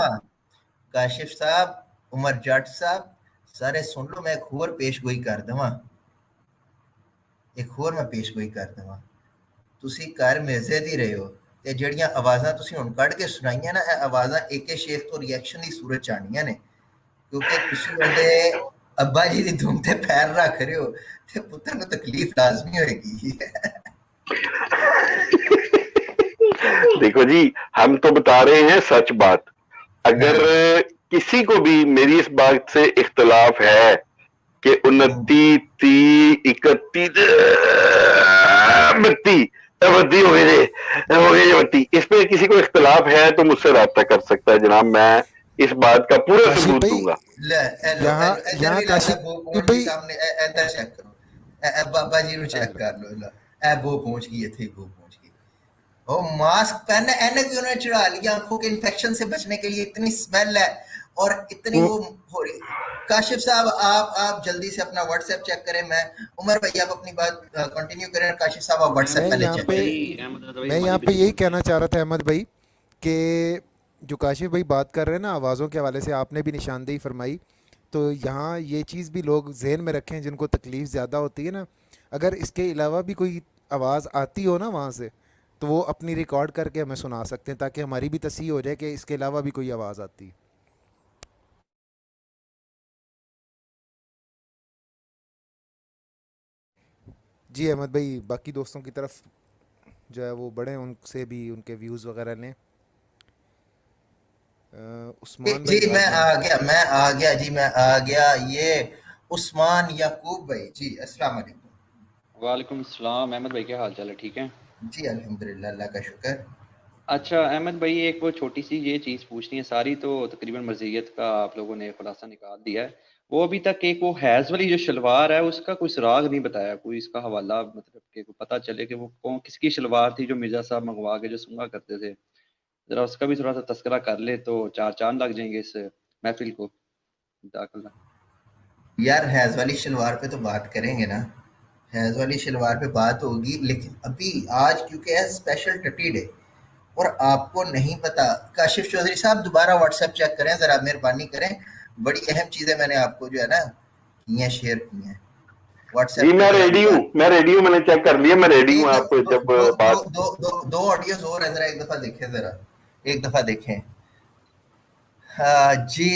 काशिफ साहब, उमर जट साहब सारे सुन लो, मैं एक होर पेशगोई कर दवा, ਤੁਸੀਂ ਘਰ ਮਿਰਜ਼ੇ ਦੀ ਰਹੇ ਹੋ ਤੇ ਜਿਹੜੀਆਂ ਆਵਾਜ਼ਾਂ ਤੁਸੀਂ ਹੁਣ ਕੱਢ ਕੇ ਸੁਣਾਈਆਂ ਨਾ, ਇਹ ਆਵਾਜ਼ਾਂ AK ਸ਼ੇਖ ਤੋਂ ਰਿਐਕਸ਼ਨ ਦੀ ਸੂਰਤ ਚ ਆਣੀਆਂ ਨੇ, ਕਿਉਂਕਿ ਤੁਸੀਂ ਉਹਦੇ ਅੱਬਾ ਜੀ ਦੀ ਧੁੰਮ ਤੇ ਪੈਰ ਰੱਖ ਰਹੇ ਹੋ ਤੇ ਪੁੱਤਰ ਨੂੰ ਤਕਲੀਫ ਲਾਜ਼ਮੀ होगी। देखो जी हम तो बता रहे हैं सच बात। अगर किसी को भी मेरी इस बात से इख्तलाफ है कि 29 30 31 32 हो गए इस पे किसी को इख्तलाफ है तो मुझसे राब्ता कर सकता है जनाब, मैं इस बात का पूरा सबूत दूंगा। बाबा जी नु चेक कर लो, ए वो पहुंच गई थे, वो पहुंच गई। ओ मास्क पहनना ऐनक भी उन्होंने चढ़ा लिया, आंखों के इन्फेक्शन से बचने के लिए। इतनी स्मेल है और इतनी वो हो रही। काशिफ साहब आप जल्दी से अपना व्हाट्सएप चेक करें। मैं उमर भाई आप अपनी बात कंटिन्यू करें। काशिफ साहब आप व्हाट्सएप पहले चेक करें। मैं यहाँ पे यही कहना चाह रहा था अहमद भाई कि जो काशिफ भाई बात कर रहे हैं ना आवाज़ों के हवाले से, आपने भी निशानदेही फरमाई, तो यहाँ ये चीज़ भी लोग जहन में रखें जिनको तकलीफ़ ज़्यादा होती है ना, अगर इसके अलावा भी कोई आवाज़ आती हो ना वहाँ से तो वो अपनी रिकॉर्ड करके हमें सुना सकते हैं ताकि हमारी भी तस्हीह हो जाए कि इसके अलावा भी कोई आवाज़ आती है। जी अहमद भाई, बाकी दोस्तों की तरफ जो है वो बढ़े, उनसे भी उनके व्यूज़ वगैरह लें। उस्मान जी मैं आ गया। ये उस्मान याकूब भाई जी, अस्सलाम वालेकुम। वालेकुम सलाम। अहमद भाई क्या हाल चाल है? ठीक है। जी अल्हम्दुलिल्लाह, अल्लाह का शुक्र। अच्छा अहमद भाई, एक वो छोटी सी ये चीज़ पूछनी है, सारी तो तकरीबन मर्जियत का आप लोगों ने खुलासा निकाल दिया है। वो अभी तक एक वो हैज़ वाली जो शलवार है उसका कोई सुराग नहीं बताया, कोई इसका हवाला मतलब कि पता चले कि वो कौन किसकी शलवार थी जो मिर्ज़ा साहब मंगवा के जो सूंघा करते थे। ज़रा उसका भी थोड़ा-सा तज़किरा कर ले तो 4 चाँद लग जाएँगे इस महफ़िल को। जज़ाकल्लाह। यार हैज़ वाली शलवार पे तो बात करेंगे ना, हैज़ वाली शलवार पे बात होगी, लेकिन अभी आज क्योंकि है स्पेशल टटी डे और आपको नहीं पता। काशिफ चौधरी साहब दोबारा व्हाट्सएप चेक करें ज़रा, मेहरबानी करें। बड़ी अहम चीज़ें मैंने आपको जो है ना की हैं, शेयर की हैं। जी व्हाट्सएप पे मैं ज़रा रेडी हूँ, दोबारा मैं रेडी हूँ, मैंने चेक कर लिया, मैं रेडी हूँ। एक आप दो जब दो दो बात दो दो दो ऑडियोज और हैं, ज़रा एक दफ़ा देखें, ज़रा एक दफ़ा देखें। हाँ जी,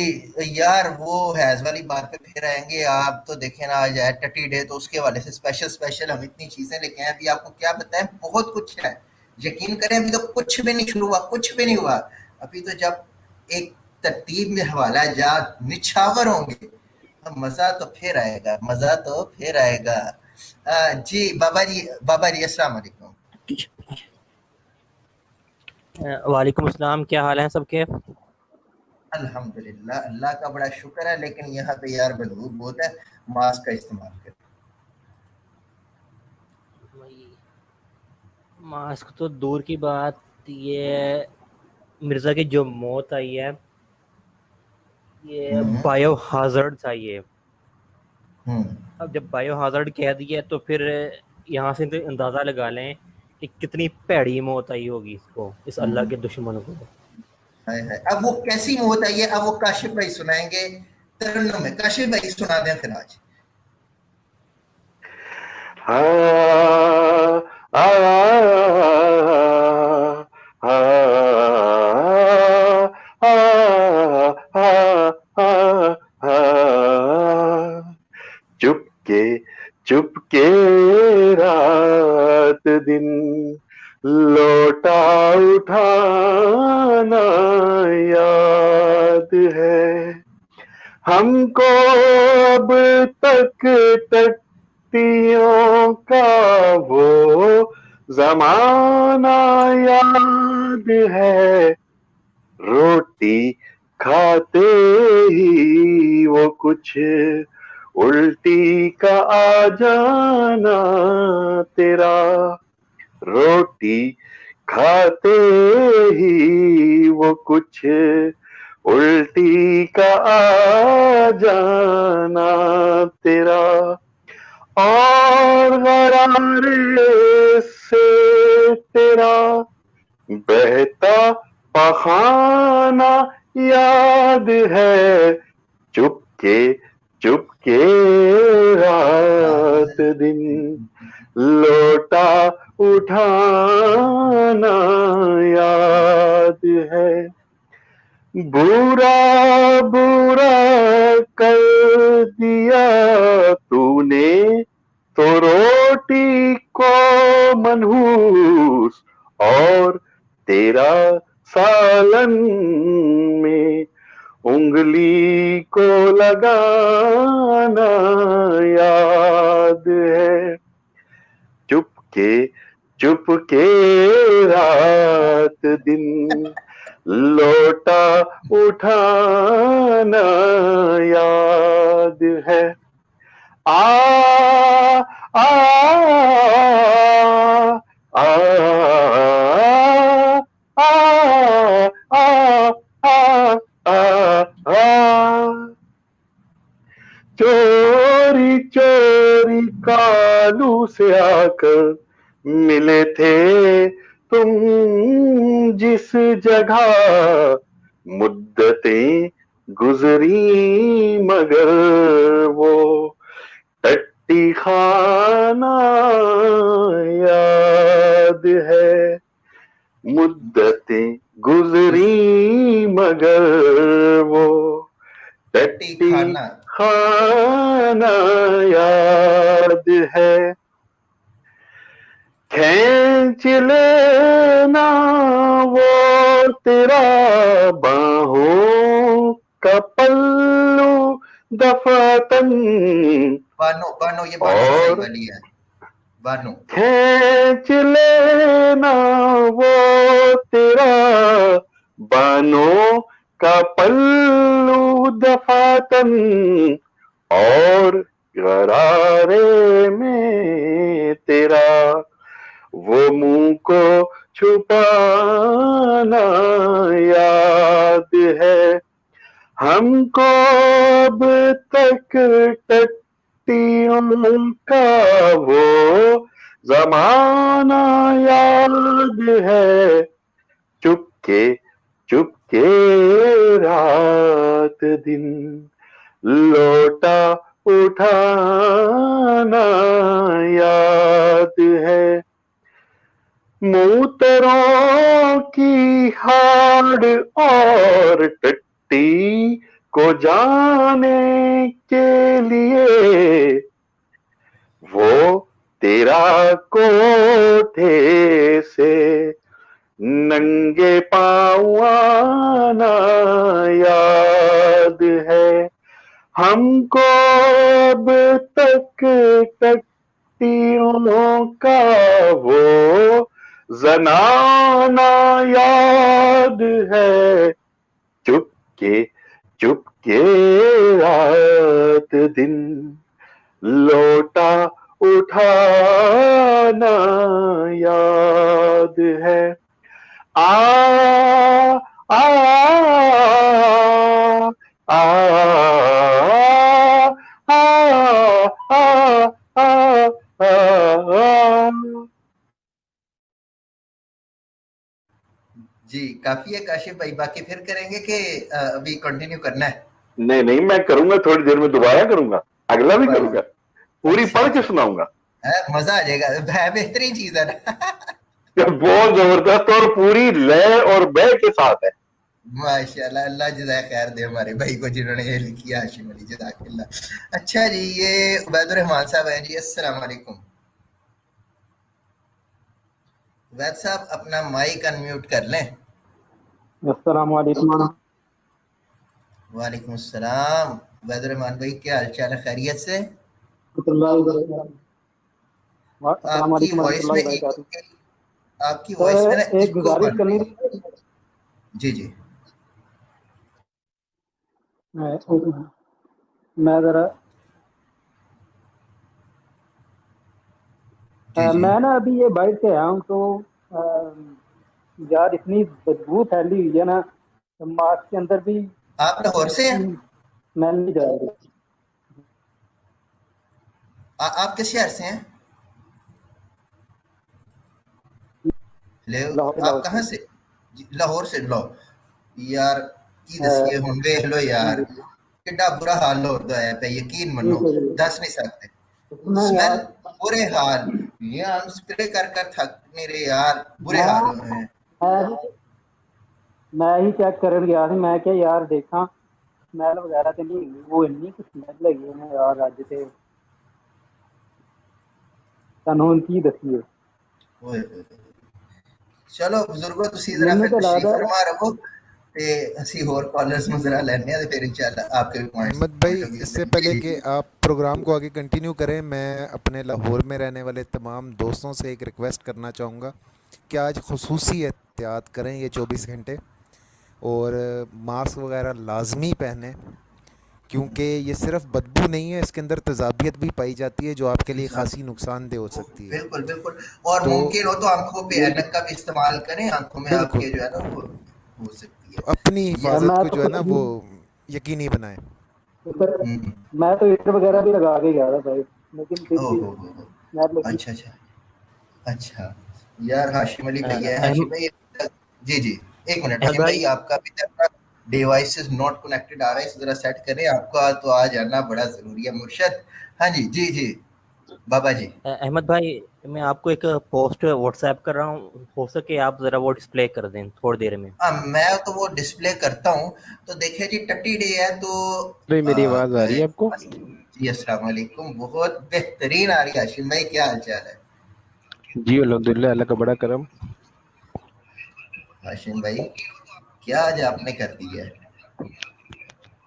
यार वो हैज़ वाली बात पे फिर आएँगे। आप तो देखें ना, आज है टटी डे, तो उसके हवाले से स्पेशल हम इतनी चीज़ें लेके आए हैं, अभी आपको क्या बताएँ, बहुत कुछ है। यकीन करें अभी तो कुछ भी नहीं शुरू हुआ, कुछ भी नहीं हुआ। अभी तो जब एक तरतीब में हवाला जात निछावर होंगे, मज़ा तो फिर आएगा, मज़ा तो फिर आएगा। जी बाबा जी अस्सलाम वालेकुम। वालेकुम अस्सलाम, क्या हाल है सबके? अल्हम्दुलिल्लाह, अल्लाह का बड़ा शुक्र है, लेकिन यहाँ पे यार बदबू बहुत है, मास्क का इस्तेमाल करें। मास्क तो दूर की बात, ये मिर्जा की जो मौत आई है ये हम्म बायो हाजर्ड था ये। हम्म अब जब बायो हाजर्ड कह दिया तो फिर यहाँ से तो अंदाज़ा लगा लें कि कितनी भैड़ी मौत आई होगी इसको, इस अल्लाह हम्म, के दुश्मन को। हाय हाय। अब वो कैसी मौत आई है, अब वो काशिफ भाई सुनाएंगे तरन्नुम में। काशिफ भाई सुना दें फिर आज। हाँ आ, आ, आ, चुपके चुपके रात दिन लौटा उठाना याद है हमको अब तक तख्तियों का वो जमाना याद है रोटी खाते ही वो कुछ उल्टी का आ जाना तेरा रोटी खाते ही वो कुछ उल्टी का आ जाना तेरा और गरारे से तेरा बहता पखाना याद है चुपके चुपके रात दिन लौटा उठाना याद है बुरा बुरा कर दिया तूने तो रोटी को मनहूस और तेरा सालन में उंगली को लगाना याद है चुपके चुपके रात दिन लौटा उठाना याद है आ आ आ चोरी चोरी कालू से आकर मिले थे तुम जिस जगह मुद्दतें गुजरी मगर वो टट्टी खाना याद है मुद्दतें गुजरी मगर वो टट्टी खाना खाना याद है खींच लेना वो तेरा बाहों का पल्लू दफातन बानो बानो, ये बानो सही और वाली है। बानो। खींच लेना वो तेरा बानों का पल्लू दफातन, और गरारे में तेरा वो मुंह को छुपाना याद है हमको अब तक टट्टियों का वो जमाना याद है, चुपके चुपके रात दिन लोटा उठाना याद है, मूतरों की हाड़ और टट्टी को जाने के लिए वो तेरा कोठे से नंगे पाँव आना याद है हमको अब तक टट्टियों का वो जनाना याद है, चुपके चुपके रात दिन लोटा उठाना याद है। आ आ आ जी काफी है काशिफ भाई, बाकी फिर करेंगे कि अभी कंटिन्यू करना है? नहीं नहीं, मैं करूंगा, थोड़ी देर में दोबारा करूंगा, अगला भी करूंगा, पूरी पढ़ के सुनाऊंगा। मजा आ जाएगा, बेहतरीन चीज है ना। बहुत जबरदस्त और पूरी लय और बय के साथ है। माशाल्लाह, अल्लाह जज़ाए खैर दे हमारे भाई को जिन्होंने ये लिखी है, हाशिम अली जज़ाकल्लाह। अच्छा जी, ये उबैदुर रहमान साहब हैं जी, अस्सलाम वालेकुम। उबैद साहब अपना माइक अनम्यूट कर लें। अस्सलाम वालेकुम। वालेकुम अस्सलाम। उबैदुर रहमान भाई क्या हाल चाल है, खैरियत से? आपकी वॉइस में ना एक गुजारिश करनी जी जी मैं जरा मैं ना अभी ये बाइट से आया हूँ, तो यार इतनी बदबू फैली हुई है ना मास्क के अंदर भी। आप लाहौर से हैं? मैं नहीं जा रही। आप किस शहर से हैं? आप कहाँ से? लाहौर से। लो यार की दसिए हुण वेख लो यार कितना बुरा हाल हो रहा है पे, यकीन मनो दस नहीं सकते। स्मेल बुरे हाल, ये हम स्प्रे कर कर थक नहीं रहे यार, बुरे हाल हो रहे हैं। मैं ही चेक करन गया थी, मैं क्या यार देखा स्मेल वगैरह तो नहीं, वो इन्नी कुछ स्मेल लगी है यार अज ते ਤੁਹਾਨੂੰ ਕੀ ਦਸੀਏ। चलो बुजुर्गो तुसी जरा फिर तशरीफ फरमा रखो ते ਅਸੀਂ ਹੋਰ ਕਾਲਰਸ ਨੂੰ ਜ਼ਰਾ ਲੈਣੇ ਆ ਤੇ ਫਿਰ इंशाल्लाह आपके भी पॉइंट्स। अहमद भाई, इससे पहले कि आप प्रोग्राम को आगे कंटिन्यू करें, मैं अपने लाहौर में रहने वाले तमाम दोस्तों से एक रिक्वेस्ट करना चाहूँगा कि आज खुसूसी एहतियात करें ये 24 घंटे, और मास्क वगैरह लाजमी पहने, क्योंकि ये सिर्फ बदबू नहीं है, इसके अंदर तेजाबियत भी पाई जाती है जो आपके लिए खासी नुकसानदेह हो सकती है। बिल्कुल बिल्कुल, और मुमकिन हो तो आंखों पे ऐनक का भी इस्तेमाल करें, आंखों में आपके जो है ना वो हो सकती है। तो अपनी हिफाजत को जो है ना वो यकीनी बनाएं। मैं तो इत्र वगैरह भी लगा के गया था भाई, लेकिन फिर भी अच्छा अच्छा अच्छा यार हाशिम अली भैया है। हाशिम भाई जी जी एक मिनट, हाशिम भाई आपका अभी तक डिवाइसेस नॉट कनेक्टेड आ रहा है, इसे जरा सेट करें, आपका तो आ जाना बड़ा जरूरी है मुर्शद। हाँ जी जी जी बाबा जी। अहमद भाई, मैं आपको एक पोस्ट व्हाट्सएप कर रहा हूँ, हो सके आप जरा वो डिस्प्ले कर दें थोड़ी देर में। मैं तो वो डिस्प्ले करता हूँ। तो देखिए जी टट्टी डे है तो मेरी आवाज आ रही है आपको? जी अस्सलाम वालेकुम, बहुत बेहतरीन आ रही है। हाशिम भाई क्या हाल चाल है? जी अल्हम्दुलिल्लाह, अल्लाह का बड़ा करम। हाशिम भाई क्या आज आपने कर दिया है?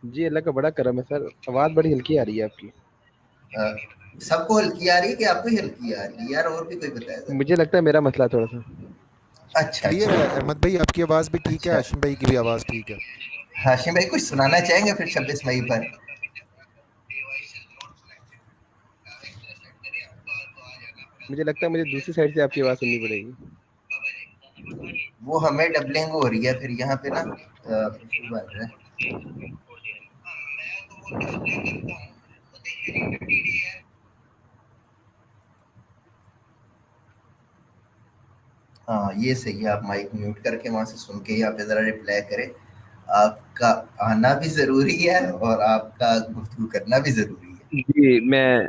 जी अल्लाह का बड़ा करम है सर, आवाज बड़ी हल्की आ रही है आपकी। सबको हल्की आ रही है कि आपको ही हल्की आ रही है यार? और भी कोई बताया था? मुझे लगता है मेरा मसला थोड़ा सा। अच्छा क्लियर अच्छा है अहमद भाई, आपकी आवाज़ भी ठीक है, अच्छा। हाशिम भाई की भी आवाज़ ठीक है। हाशिम भाई कुछ सुनाना चाहेंगे फिर 26 मई पर? मुझे लगता है मुझे दूसरी साइड से आपकी आवाज़ सुननी पड़ेगी। वो हमें डबलिंग हो रही है फिर यहाँ पे ना, इशू बन रहा है। हाँ ये सही है, आप माइक म्यूट करके वहां से सुन के यहाँ पे जरा रिप्लाई करें। आपका आना भी जरूरी है और आपका गुफ्तगू करना भी जरूरी है। जी मैं,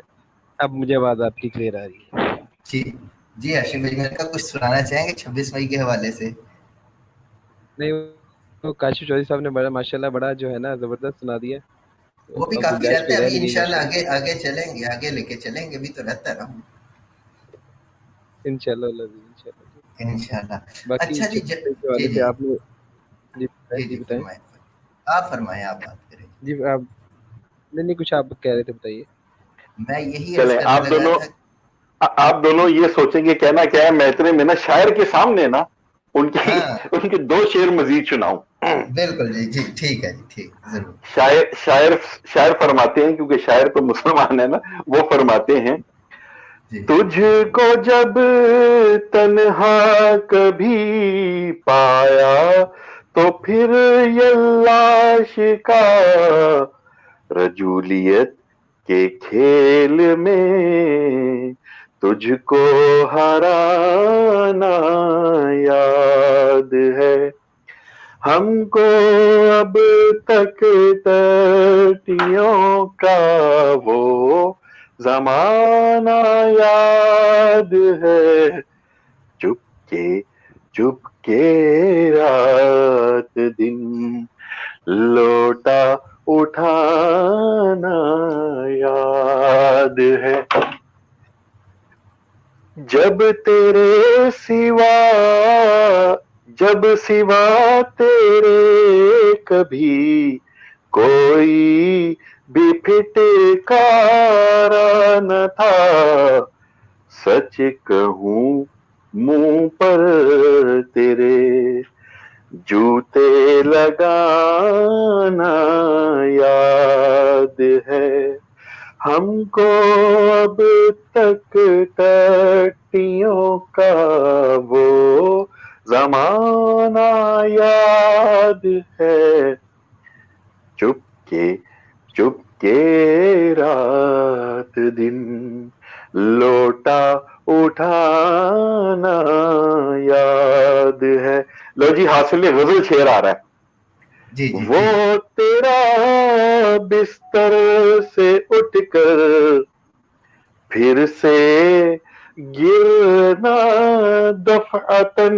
अब मुझे आवाज़ आपकी क्लियर आ रही है। जी जी हाशिम भाई, मैंने कहा कुछ सुनाना चाहेंगे 26 मई के हवाले से? नहीं, वो काशिफ चौधरी साहब ने बड़ा माशाल्लाह बड़ा जो है ना जबरदस्त सुना दिया। वो भी अब काफी गुंजाइश रहता कोई है, रह अभी नहीं गई इंशाल्लाह माशाल्लाह। आगे आगे चलेंगे, आगे लेके चलेंगे, अभी तो रहता है ना इंशाल्लाह इंशाल्लाह। इंशाल्लाह। बाकी अच्छा जी, छुट्टी के जी हवाले जी से आपने जी बताएं, जी जी जी बताएं। फरमाएं, आप फरमाएं, आप बात करें। जी आप, नहीं नहीं कुछ आप कह रहे थे, बताइए। मैं यही अर्ज चले करने आप लगा दोनों, था। आप दोनों ये सोचेंगे कहना क्या है, मैं इतने में ना शायर के सामने ना उनकी हाँ उनके दो शेर मजीद सुनाऊं। बिल्कुल जी, जी ठीक है जी, ठीक जरूर। शायर शायर शायर फरमाते हैं, क्योंकि शायर तो मुसलमान है ना, वो फरमाते हैं, जी तुझको जब तन्हा कभी पाया तो फिर ये लाश का रजूलियत के खेल में तुझको हराना याद है। हमको अब तक तटियों का वो जमाना याद है। चुपके चुपके रात दिन लोटा उठाना याद है। जब तेरे सिवा, जब सिवा तेरे कभी कोई भी फिटकारा न था। सच कहूं मुंह पर तेरे जूते लगाना याद है। हमको अब तक टट्टियों का वो जमाना याद है। चुपके चुपके रात दिन लोटा उठाना याद है। लो जी, हासिल गजल शेर आ रहा है। जी जी वो जी तेरा बिस्तर से उठकर फिर से गिरना दफअतन।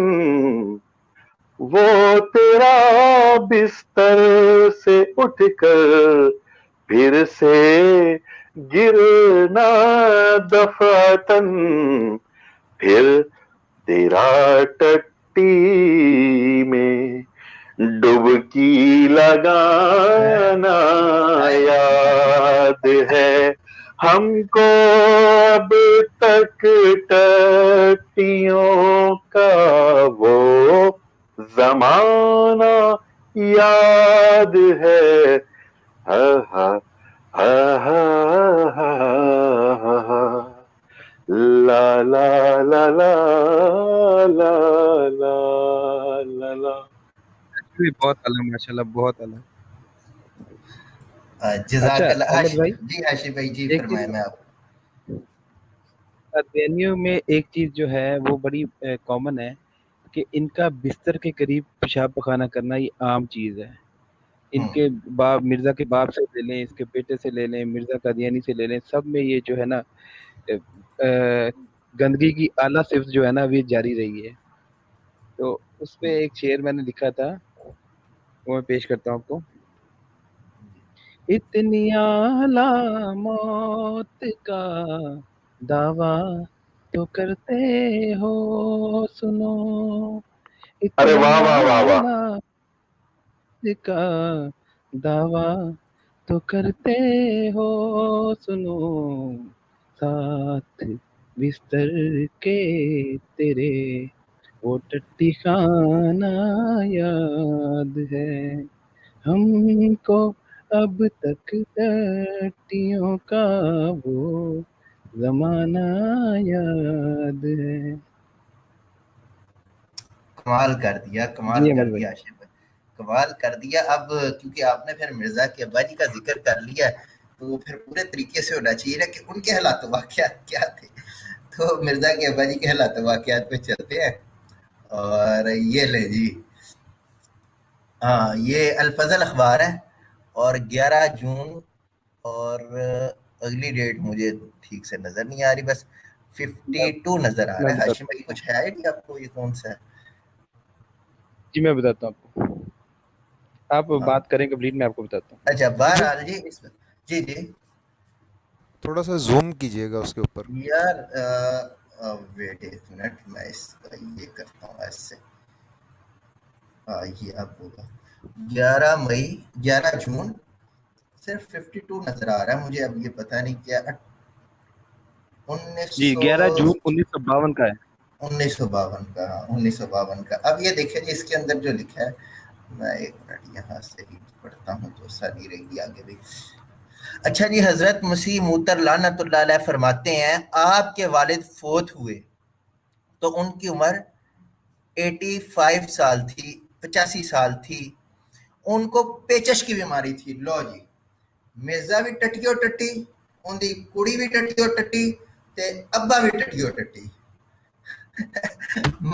वो तेरा बिस्तर से उठकर फिर से गिरना दफअतन। फिर तेरा टट्टी में डुबकी लगाना याद है। हमको अब तक टट्टियों का वो जमाना याद है। हा हा हा हा हा हा। ला ला ला ला ला ला ला ला। भी बहुत आला माशाल्लाह, बहुत आला। अच्छा जजाकल्लाह। अहमद भाई, जी हाशिम भाई जी एक फरमाए, चीज मैं आप। अरबेनियों में एक चीज जो है वो बड़ी कॉमन है कि इनका बिस्तर के करीब पेशाब पखाना करना ये आम चीज है। इनके बाप मिर्जा के बाप से ले लें, इसके बेटे से ले लें, मिर्जा कादियानी से ले लें, सब में ये जो है ना गंदगी की आला सिफ्त जो है ना वो जारी रही है। तो उस पे एक शेर मैंने लिखा था, वो मैं पेश करता हूँ आपको। इतनी आला मौत का दावा तो करते हो सुनो, अरे इतनी वाह वाह वाह वाह। आला का दावा तो करते हो सुनो, साथ बिस्तर के तेरे वो टट्टी खाना याद है हमको अब तक टट्टियों का वो जमाना याद है। कमाल कर दिया, कमाल जी कर अहमद भाई। दिया आशिफ भाई, कमाल कर दिया। अब क्योंकि आपने फिर मिर्जा के अब्बा जी का जिक्र कर लिया, तो वो फिर पूरे तरीके से होना चाहिए ना कि उनके हालात वाकयात क्या थे। तो मिर्जा के अब्बा जी के हालात वाकयात पे चलते हैं। और ये ले जी, हाँ, ये अल-फज़ल अखबार है और 11 जून, और अगली डेट मुझे ठीक से नजर नहीं आ रही, बस 52 नजर आ रहा मैं है। बताता हाशिम भाई कुछ है आइडिया आपको ये कौन सा है? जी मैं बताता हूँ आपको, आप हाँ, बात करें कंप्लीट, मैं आपको बताता हूँ। अच्छा, बहरहाल जी जी जी थोड़ा सा जूम कीजिएगा उसके ऊपर। यार, वेट एक मिनट, मैं इसका ये करता हूँ ऐसे। हाँ, ये अब होगा 11 मई, 11 जून, सिर्फ 52 नजर आ रहा है मुझे। अब ये पता नहीं क्या जी 1900 11 जून 1952 का है। 1952 का, हाँ, 1952 का। अब ये देखिए जी, इसके अंदर जो लिखा है, मैं एक मिनट यहाँ से ही पढ़ता हूँ तो सही रहेगी आगे भी। अच्छा जी, हजरत मसीह मूतर लानतुल्लाह अलैह फरमाते हैं, आपके वालिद फोत हुए तो उनकी उम्र 85 साल थी, 85 साल थी। उनको पेचश की बीमारी थी। लो जी, मिर्जा भी टट्टियो टट्टी, उनकी कुड़ी भी टट्टियो टट्टी, ते अब्बा भी टट्टियो टट्टी।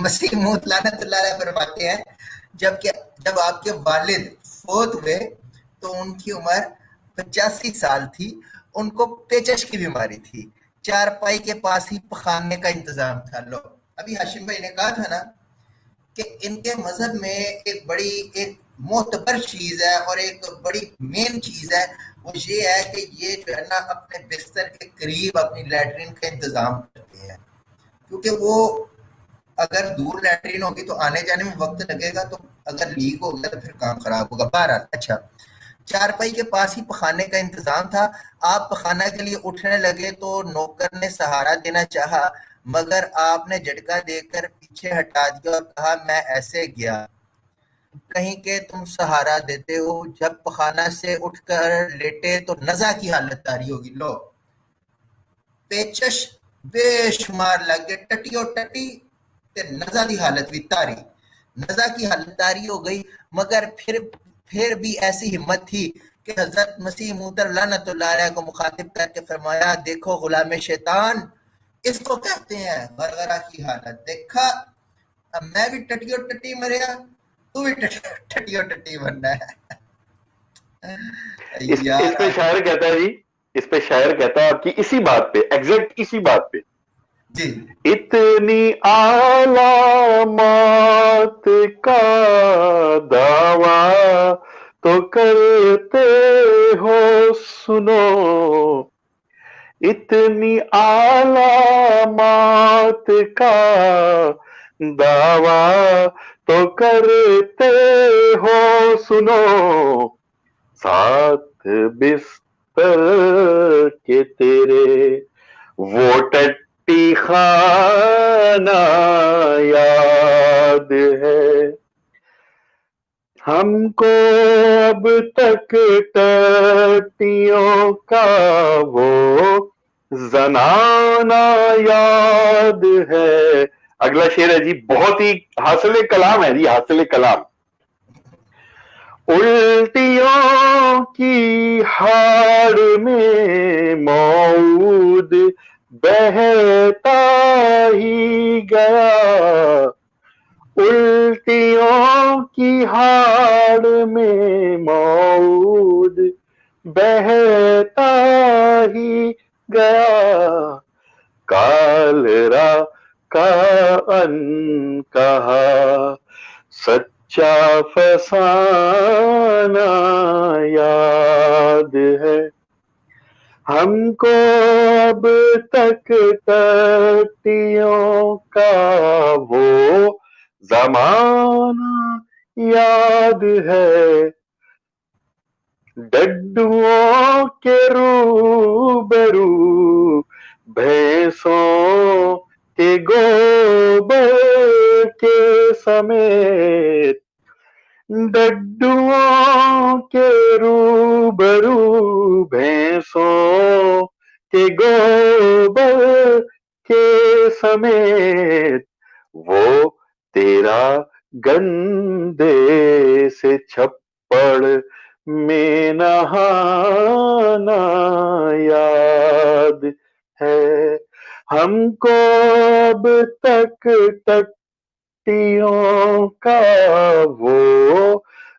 मसीह मौत लानतुल्लाह अलैह फरमाते हैं, जब आपके वालिद फोत हुए तो उनकी उम्र 85 साल थी। उनको पेचश की बीमारी थी, चारपाई के पास ही पखाने का इंतजाम था। लो, अभी हाशिम भाई ने कहा था ना कि इनके मजहब में एक मोतबर चीज है और एक बड़ी मेन चीज है, वो ये है कि ये जो है ना अपने बिस्तर के करीब अपनी लैट्रिन का इंतजाम करते हैं, क्योंकि वो अगर दूर लैट्रिन होगी तो आने जाने में वक्त लगेगा, तो अगर लीक हो गया तो फिर काम खराब होगा। बहरहाल, अच्छा, चारपाई के पास ही पखाने का इंतजाम था। आप पखाना के लिए उठने लगे तो नौकर ने सहारा देना चाहा, मगर आपने झटका देकर पीछे हटा दिया और कहा, मैं ऐसे गया। कहीं के तुम सहारा देते हो, जब पखाना से उठकर लेटे तो नजा की हालत तारी होगी। लो, पेचश बेशुमार लग गए, टट्टियो टट्टी ते नजा की हालत भी तारी, नजा की हालत तारी हो गई। मगर फिर भी ऐसी हिम्मत थी कि हजरत मसीह मूतर लानतुल्लाह अलैह को मुखातिब करके फरमाया, देखो गुलाम शैतान, इसको कहते हैं गरगरा की हालत। देखा, अब मैं भी टट्टियो टट्टी मरिया, तू भी टट्टियो टट्टी बनना है। इस पे यार शायर कहता है जी, इस पे शायर कहता है आपकी इसी बात पे, एग्जैक्ट इसी बात पे, जी, इतनी आलामात का दावा तो करते हो सुनो, इतनी आलामात का दावा तो करते हो सुनो, साथ बिस्तर के तेरे वो टट्टी खाना याद है हमको अब तक टट्टियों का वो जनाना याद है। अगला शेर है जी, बहुत ही हासिल कलाम है जी, हासिल कलाम। उल्टियों की हाड़ में मौद बहता ही गया, उल्टियों की हाड़ में मौद बहता ही गया, कालरा का अनकहा सच्चा फसाना याद है हमको अब तक टट्टियों का वो जमाना याद है, डड्डुओं के रूबरू भैंसों के गोबर के समेत डड्डुओं के रूबरू, भैंसों के गोबर के समेत वो तेरा गंदे से छप्पड़ में नहाना याद है हमको अब तक टट्टियों का वो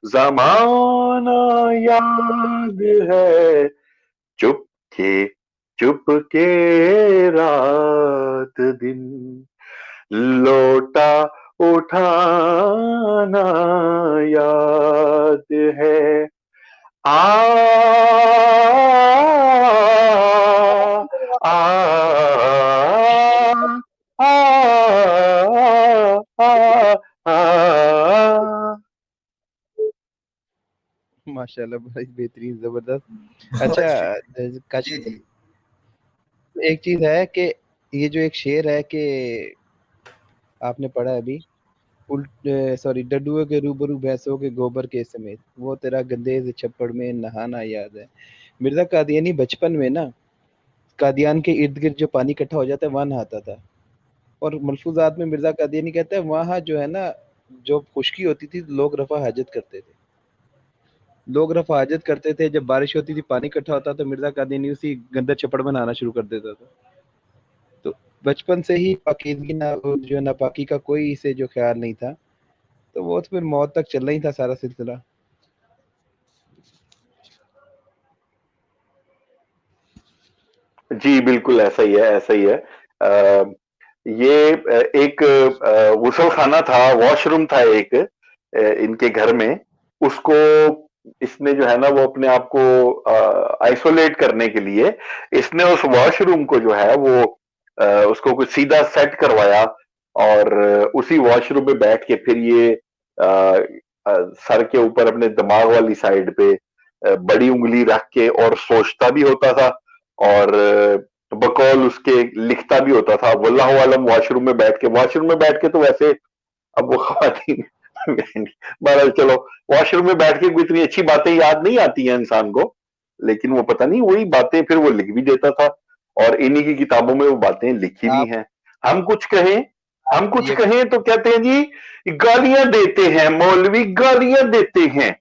जमाना याद है, चुपके रात दिन लोटा उठाना याद है। आ आ आ आ आ माशाल्लाह, बड़ी बेहतरीन, जबरदस्त। बहुत अच्छा शुक्रिया। जी काशिफ, जी एक चीज है कि ये जो एक शेर है कि आपने पढ़ा अभी, सॉरी, डड्डुओं के रूबरू भैंसों के गोबर के समेत वो तेरा गंदे से छप्पड़ में नहाना याद है। मिर्जा कादियानी बचपन में ना कादियान के इर्द गिर्द जो पानी इकट्ठा हो जाता है वहां नहाता था, और मलफूजात में मिर्जा कादियानी कहता है वहां जो है ना, जो खुश्की होती थी लोग रफा हाजत करते थे, जब बारिश होती थी पानी इकट्ठा होता तो मिर्जा कादियानी उसी गंदे छप्पड़ में नहाना शुरू कर देता था। तो बचपन से ही पाकीज़गी ना, जो नापाकी का कोई इसे जो ख्याल नहीं था, तो वो तो फिर मौत तक चल रही था सारा सिलसिला। जी बिल्कुल ऐसा ही है, ऐसा ही है। ये एक गुसल खाना था, वॉशरूम था एक इनके घर में, उसको इसने जो है ना वो अपने आप को आइसोलेट करने के लिए इसने उस वॉशरूम को जो है वो उसको कुछ सीधा सेट करवाया, और उसी वॉशरूम में बैठ के फिर ये सर के ऊपर अपने दिमाग वाली साइड पे बड़ी उंगली रख के और सोचता भी होता था, और बकौल उसके लिखता भी होता था। वल्लाहु आलम वॉशरूम में बैठ के तो वैसे अब वो खवातीन बहरहाल चलो, वॉशरूम में बैठ के कोई इतनी अच्छी बातें याद नहीं आती हैं इंसान को, लेकिन वो पता नहीं वही बातें फिर वो लिख भी देता था, और इन्हीं की किताबों में वो बातें लिखी भी आप हैं। हम कुछ कहें हम कुछ ये कहें तो कहते हैं जी गालियां देते हैं, मौलवी गालियां देते हैं।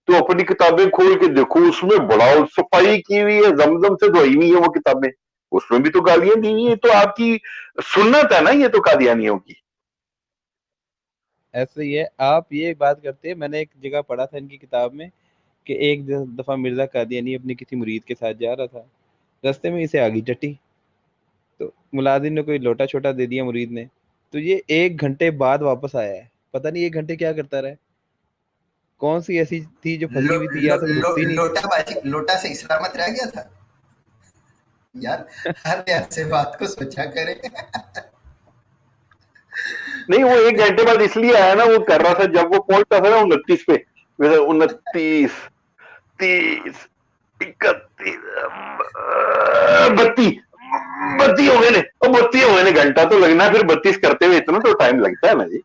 तो अपनी किताबें खोल के देखो, उसमें बड़ा सफाई की हुई है, जमजम से धोई हुई है वो किताबें, उसमें भी तो गालियां दी हुई है। तो आपकी सुन्नत है ना ये तो कादियानियों की। ऐसे ही है। आप ये बात करते हैं, मैंने एक जगह पढ़ा था इनकी किताब में कि एक दफा मिर्जा कादियानी अपने किसी मुरीद के साथ जा रहा था, रास्ते में इसे आगी टट्टी, तो मुलाजिम ने कोई लोटा छोटा दे दिया मुरीद ने, तो ये 1 घंटे बाद वापस आया है। पता नहीं 1 घंटे क्या करता रहा है, कौन सी ऐसी थी जो फंसी लो, हुई थी, लो, या तो लो, रुकती नहीं लोटा से सलामत रह गया था यार। हर यार से बात को सोचा करें। नहीं, वो 1 घंटे बाद इसलिए आया ना, वो कर रहा था जब वो पहुंचता था ना 29 पे, 29, 30, 31, 32, 32 हो गए ने, और 32 हो गए ने, घंटा तो लगना, फिर 32 करते हुए इतना तो टाइम लगता है ना जी।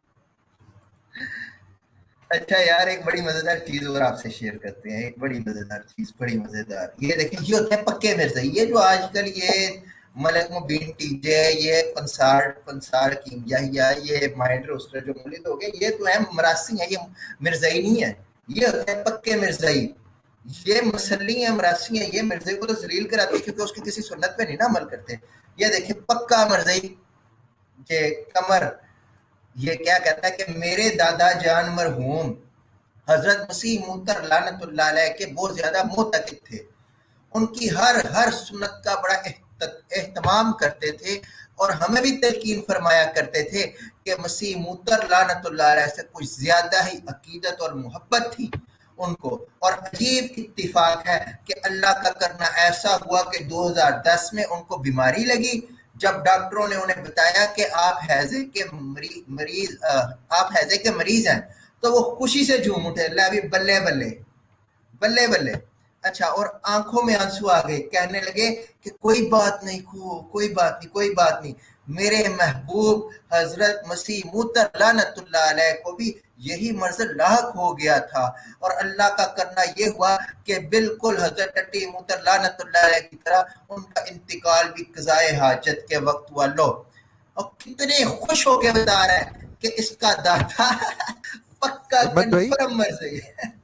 अच्छा यार, एक बड़ी मजेदार चीज और आपसे शेयर करते हैं, एक बड़ी मजेदार चीज, बड़ी मजेदार। ये देखिए, ये होते हैं पक्के मिर्जा, ये जो आजकल ये मलक मुबीन टीजे, ये पंसार की या ये माइंड रोस्टर जो मुलिद हो गए, ये तो है मरासी है, ये मिर्जाई नहीं है। ये होते हैं पक्के मिर्जाई, ये मसली है, मरासी है। ये मिर्जाई को तो जलील कराते हैं क्योंकि उसकी किसी सुन्नत पे नहीं ना अमल करते। ये देखिए पक्का मिर्जाई, ये कमर, ये क्या कहता है कि मेरे दादा जान मरहूम हजरत मसीह मुहतर लानतुल्लाह अलैह के बहुत ज्यादा मुतकिद थे, उनकी हर सुन्नत का बड़ा एहतमाम करते थे, और हमें भी तलकीन फरमाया करते थे कि मसीह मुहतर लानतुल्लाह अलैह से कुछ ज्यादा ही अकीदत और मोहब्बत थी उनको। और अजीब इत्तिफाक है कि अल्लाह का करना ऐसा हुआ कि 2010 में उनको बीमारी लगी। जब डॉक्टरों ने उन्हें बताया कि आप हैजे के मरीज हैं, तो वो खुशी से झूम उठे, अल्लाह भी बल्ले बल्ले बल्ले बल्ले। अच्छा, और आंखों में आंसू आ गए, कहने लगे कि कोई बात नहीं कोई बात नहीं, कोई बात नहीं, मेरे महबूब हजरत मसीह मूतर लानतुल्लाह अलैह को भी यही मर्ज लाक हो गया था, और अल्लाह का करना ये हुआ कि बिल्कुल हजरत टट्टी मूतर लानतुल्लाह अलैह की तरह उनका इंतकाल भी क़ज़ाए हाजत के वक्त हुआ। लो, और कितने खुश होकर बता रहा है कि इसका दादा पक्का अहमद भाई, कन्फर्म मर्जी है।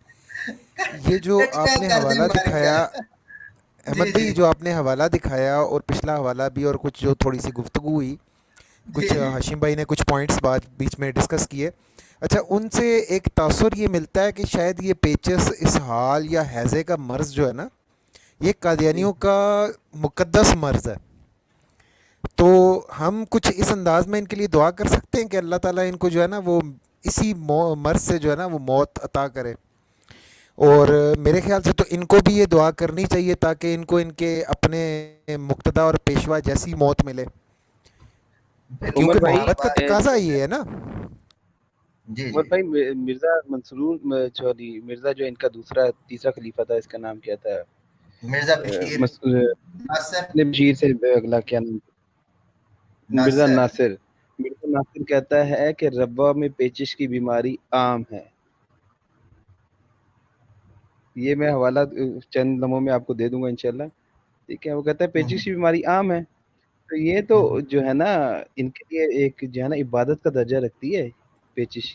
ये जो टटका आपने कर दे हवाला मर दिखाया गया। जी अहमद भाई, जी जो आपने हवाला दिखाया और पिछला हवाला भी, और कुछ जो थोड़ी सी गुफ्तगू हुई, जी कुछ जी हाशिम भाई ने कुछ पॉइंट्स बाद बीच में डिस्कस किए। अच्छा, उनसे एक तासुर ये मिलता है कि शायद ये पेचस, इसहाल या हैज़े का मर्ज़ जो है ना, ये जी कादियानियों का मुक़द्दस मर्ज़ है। तो हम कुछ इस अंदाज में इनके लिए दुआ कर सकते हैं कि अल्लाह ताला इनको जो है ना वो इसी मर्ज़ से जो है ना वो मौत अता करे। और मेरे ख्याल से तो इनको भी ये दुआ करनी चाहिए ताकि इनको इनके अपने मुक्तदा और पेशवा जैसी मौत मिले, उमर क्योंकि बिल्कुल भाई हाँ मोहब्बत का बात तकाजा ये है ना। जी उमर जी भाई मिर्जा मंसरूर सॉरी, मिर्जा जो इनका दूसरा तीसरा खलीफा था, इसका नाम क्या था? मिर्जा बशीर नासिर मुस्लिम बशीर से अगला क्या नाम? मिर्जा नासिर नासिर। मिर्जा नासिर कहता है कि रब्बा में पेचिश की बीमारी आम है। ये मैं हवाला चंद लम्हों में आपको दे दूंगा इंशाल्लाह। ठीक है, वो कहता है पेचिश की बीमारी आम है। तो ये तो जो है ना, इनके लिए एक जो है ना इबादत का दर्जा रखती है पेचिश।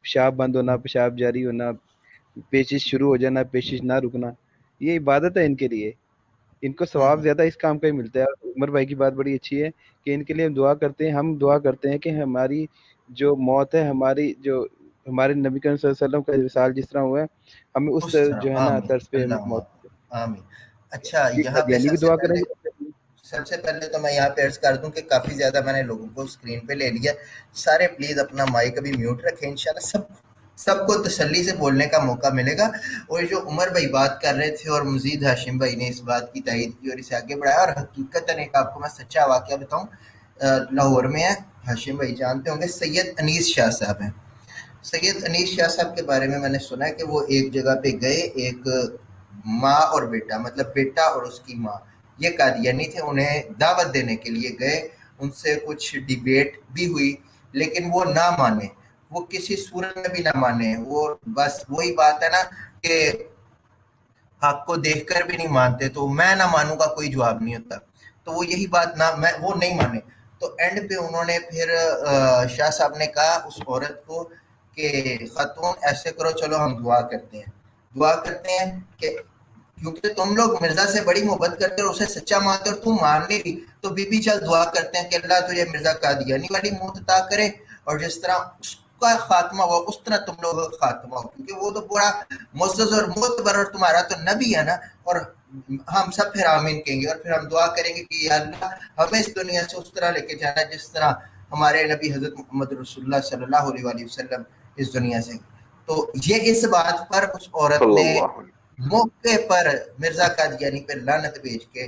पेशाब बंद होना, पेशाब जारी होना, पेचिश शुरू हो जाना, पेचिश ना रुकना, ये इबादत है इनके लिए। इनको सवाब ज्यादा इस काम का ही मिलता है। और उमर भाई की बात बड़ी अच्छी है कि इनके लिए हम दुआ करते हैं। हम दुआ करते हैं कि हमारी जो मौत है, हमारी जो हमारे नबी करीम सल्लल्लाहु अलैहि वसल्लम का विसाल जिस तरह हुआ है, हमें उस उस जो तरह है ना आमीन तर्ज पे अल्लाह मौत। आमीन। अच्छा, ये यहाँ पे कादियानी भी दुआ करेंगे। सबसे पहले तो मैं यहाँ पे अर्ज कर दूं कि काफी ज्यादा मैंने लोगों को स्क्रीन पे ले लिया। सारे प्लीज अपना माइक अभी म्यूट रखें, इंशाल्लाह सबको तसल्ली से बोलने का मौका मिलेगा। और जो उमर भाई बात कर रहे थे और मजीद हाशिम भाई ने इस बात की तायद की और इसे आगे बढ़ाया, और हकीकतन एक आपको मैं सच्चा वाकया बताऊं, लाहौर में है, हाशिम भाई जानते होंगे, सैयद अनीस शाह साहब हैं। सैयद अनीस शाह साहब के बारे में मैंने सुना है कि वो एक जगह पे गए, एक माँ और बेटा, मतलब बेटा और उसकी माँ, ये कादियानी थे, उन्हें दावत देने के लिए गए, उनसे कुछ डिबेट भी हुई, लेकिन वो ना माने, वो किसी सूरत में भी ना माने, वो बस वही बात है ना कि आपको देखकर भी नहीं मानते, तो मैं ना मानूंगा कोई जवाब नहीं होता। तो वो यही बात ना, मैं वो नहीं माने। तो एंड पे उन्होंने फिर शाह साहब ने कहा उस औरत को कि खातून ऐसे करो, चलो हम दुआ करते हैं कि क्योंकि तुम लोग मिर्जा से बड़ी मोहब्बत करते हो, उसे सच्चा मानते हो, और तुम मान नहीं रही, तो बीबी चल दुआ करते हैं कि अल्लाह तुझे मिर्जा कादियानी वाली मौत अता करे, और जिस तरह उसका खात्मा हुआ उस तरह तुम लोगों का खात्मा हो, क्योंकि वो तो पूरा मुअज़्ज़ज़ और मोतबर, और तुम्हारा तो नबी है ना। और हम सब फिर आमीन कहेंगे, और फिर हम दुआ करेंगे कि या अल्लाह हमें इस दुनिया से उस तरह लेके जाना जिस तरह हमारे नबी हजरत मोहम्मद रसूलुल्लाह सल्लल्लाहु अलैहि वसल्लम इस दुनिया से। तो ये इस बात पर उस औरत ने सल्लल्लाहु मौके पर मिर्जा कादियानी पे लानत भेज के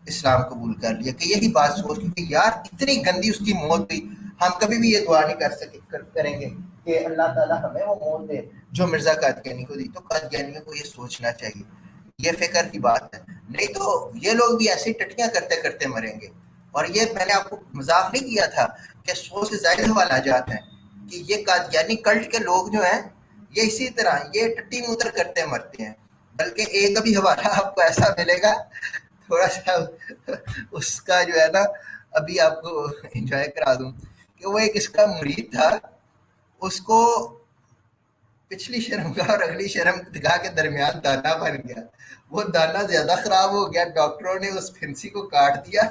इस्लाम कबूल कर लिया। कि यही बात सोच के कि यार इतनी गंदी उसकी मौत हुई, हम कभी भी ये दुआ नहीं करेंगे कि अल्लाह ताला हमें वो मौत दे जो मिर्जा कादियानी को दी। तो कादियानियों को ये सोचना चाहिए, ये फिक्र की बात है, नहीं तो ये लोग भी ऐसी टट्टियां करते करते मरेंगे। और ये मैंने आपको मजाक नहीं किया था कि 100 से ज्यादा हवाला जाते हैं कि ये कादियानी कल्ट के लोग जो हैं, ये इसी तरह ये टट्टी मुतर करते मरते हैं। बल्कि एक अभी हवाला आपको ऐसा मिलेगा, थोड़ा सा उसका जो है ना, अभी आपको एंजॉय करा दूं कि वो एक इसका मुरीद था, उसको पिछली शर्मगाह और अगली शर्मगाह के दरमियान दाना बन गया। वो दाना ज्यादा खराब हो गया, डॉक्टरों ने उस फिंसी को काट दिया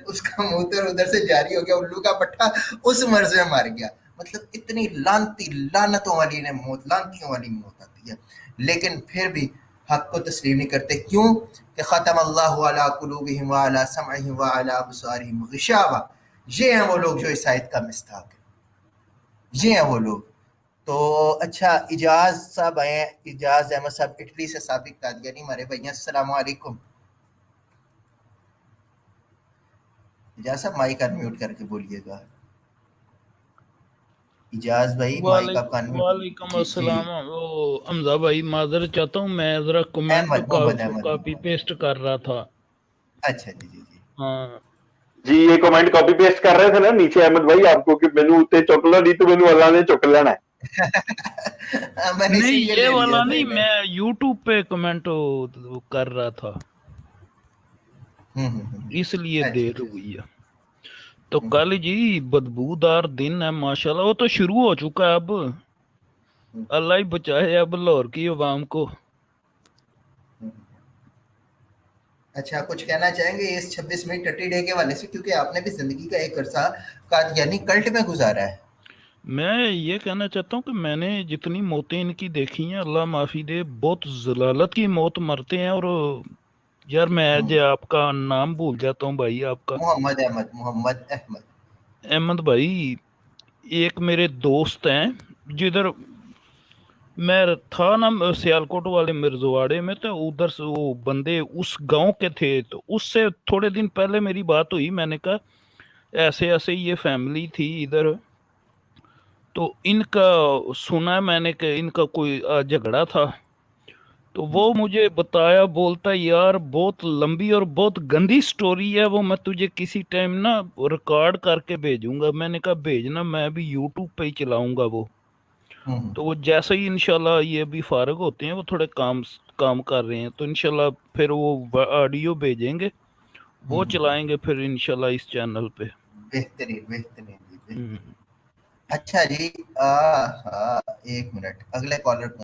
उसका मूत्र उधर से जारी हो गया, उल्लू का पट्टा उस मर्ज में मर गया। मतलब इतनी लानती लानतों वाली ने मौत, लानतियों वाली मौत आती है, लेकिन फिर भी हक को तस्लीम नहीं करते। क्यों? कि खतम अल्लाहु अला कुलूबिहिम व अला समइहिम व अला अबसारिहिम गिशावा। ये हैं वो लोग जो इस आयत का मिस्ताक है, ये हैं वो लोग। तो अच्छा, इजाज साहब आए हैं, इजाज अहमद साहब इटली से, साबिक कादियानी हमारे भैया, अस्सलाम वालेकुम। इजाज साहब माइक अनम्यूट करके बोलिएगा। इजाज भाई माइक आप कान में वालेकुम जी अस्सलाम। वो हमजा भाई माजर चाहता हूँ, मैं जरा comment Mohammad Ahmed copy paste कर रहा था। अच्छा जी जी जी हाँ जी ये कमेंट कॉपी पेस्ट कर रहे थे ना नीचे अहमद भाई आपको कि मैनू उत्ते चुक लो नहीं तो मैनू अल्लाह ने चुक लेना है। मैंने नहीं इसीलिए ये ले वाला लिया नहीं, था मैं यूट्यूब पे कमेंट कर रहा था, इसलिए अच्छा देर अच्छा हुई है। तो कल जी बदबूदार दिन है माशाल्लाह, वो तो शुरू हो चुका है अब, अल्लाह ही बचाए अब लाहौर की अवाम को। अच्छा कुछ कहना चाहेंगे इस 26 मई टट्टी डे के वाले से, क्योंकि आपने भी जिंदगी का एक अरसा कादियानी कल्ट में गुजारा है। मैं ये कहना चाहता हूँ कि मैंने जितनी मौतें इनकी देखी हैं, अल्लाह माफी दे, बहुत जलालत की मौत मरते हैं। और यार मैं जो आपका नाम भूल जाता हूँ भाई, आपका मोहम्मद अहमद अहमद भाई, एक मेरे दोस्त हैं जिधर मैं था ना सियालकोट वाले मिर्जवाड़े में, तो उधर से वो बंदे उस गांव के थे, तो उससे थोड़े दिन पहले मेरी बात हुई। मैंने कहा ऐसे ऐसे ये फैमिली थी इधर, तो इनका सुना मैंने कि इनका कोई झगड़ा था। तो वो मुझे बताया, बोलता यार बहुत लंबी और बहुत गंदी स्टोरी है वो, मैं तुझे किसी टाइम ना रिकॉर्ड करके भेजूंगा। मैंने कहा भेजना, मैं भी यूट्यूब पे ही चलाऊंगा वो। तो वो जैसे ही इंशाल्लाह ये अभी फारग होते हैं, वो थोड़े काम कर रहे हैं, तो इंशाल्लाह फिर वो ऑडियो भेजेंगे, वो चलाएंगे फिर इंशाल्लाह इस चैनल पे। बेहतरीन बेहतरीन जी बेहतरीन। अच्छा जी हाँ एक मिनट, अगले कॉलर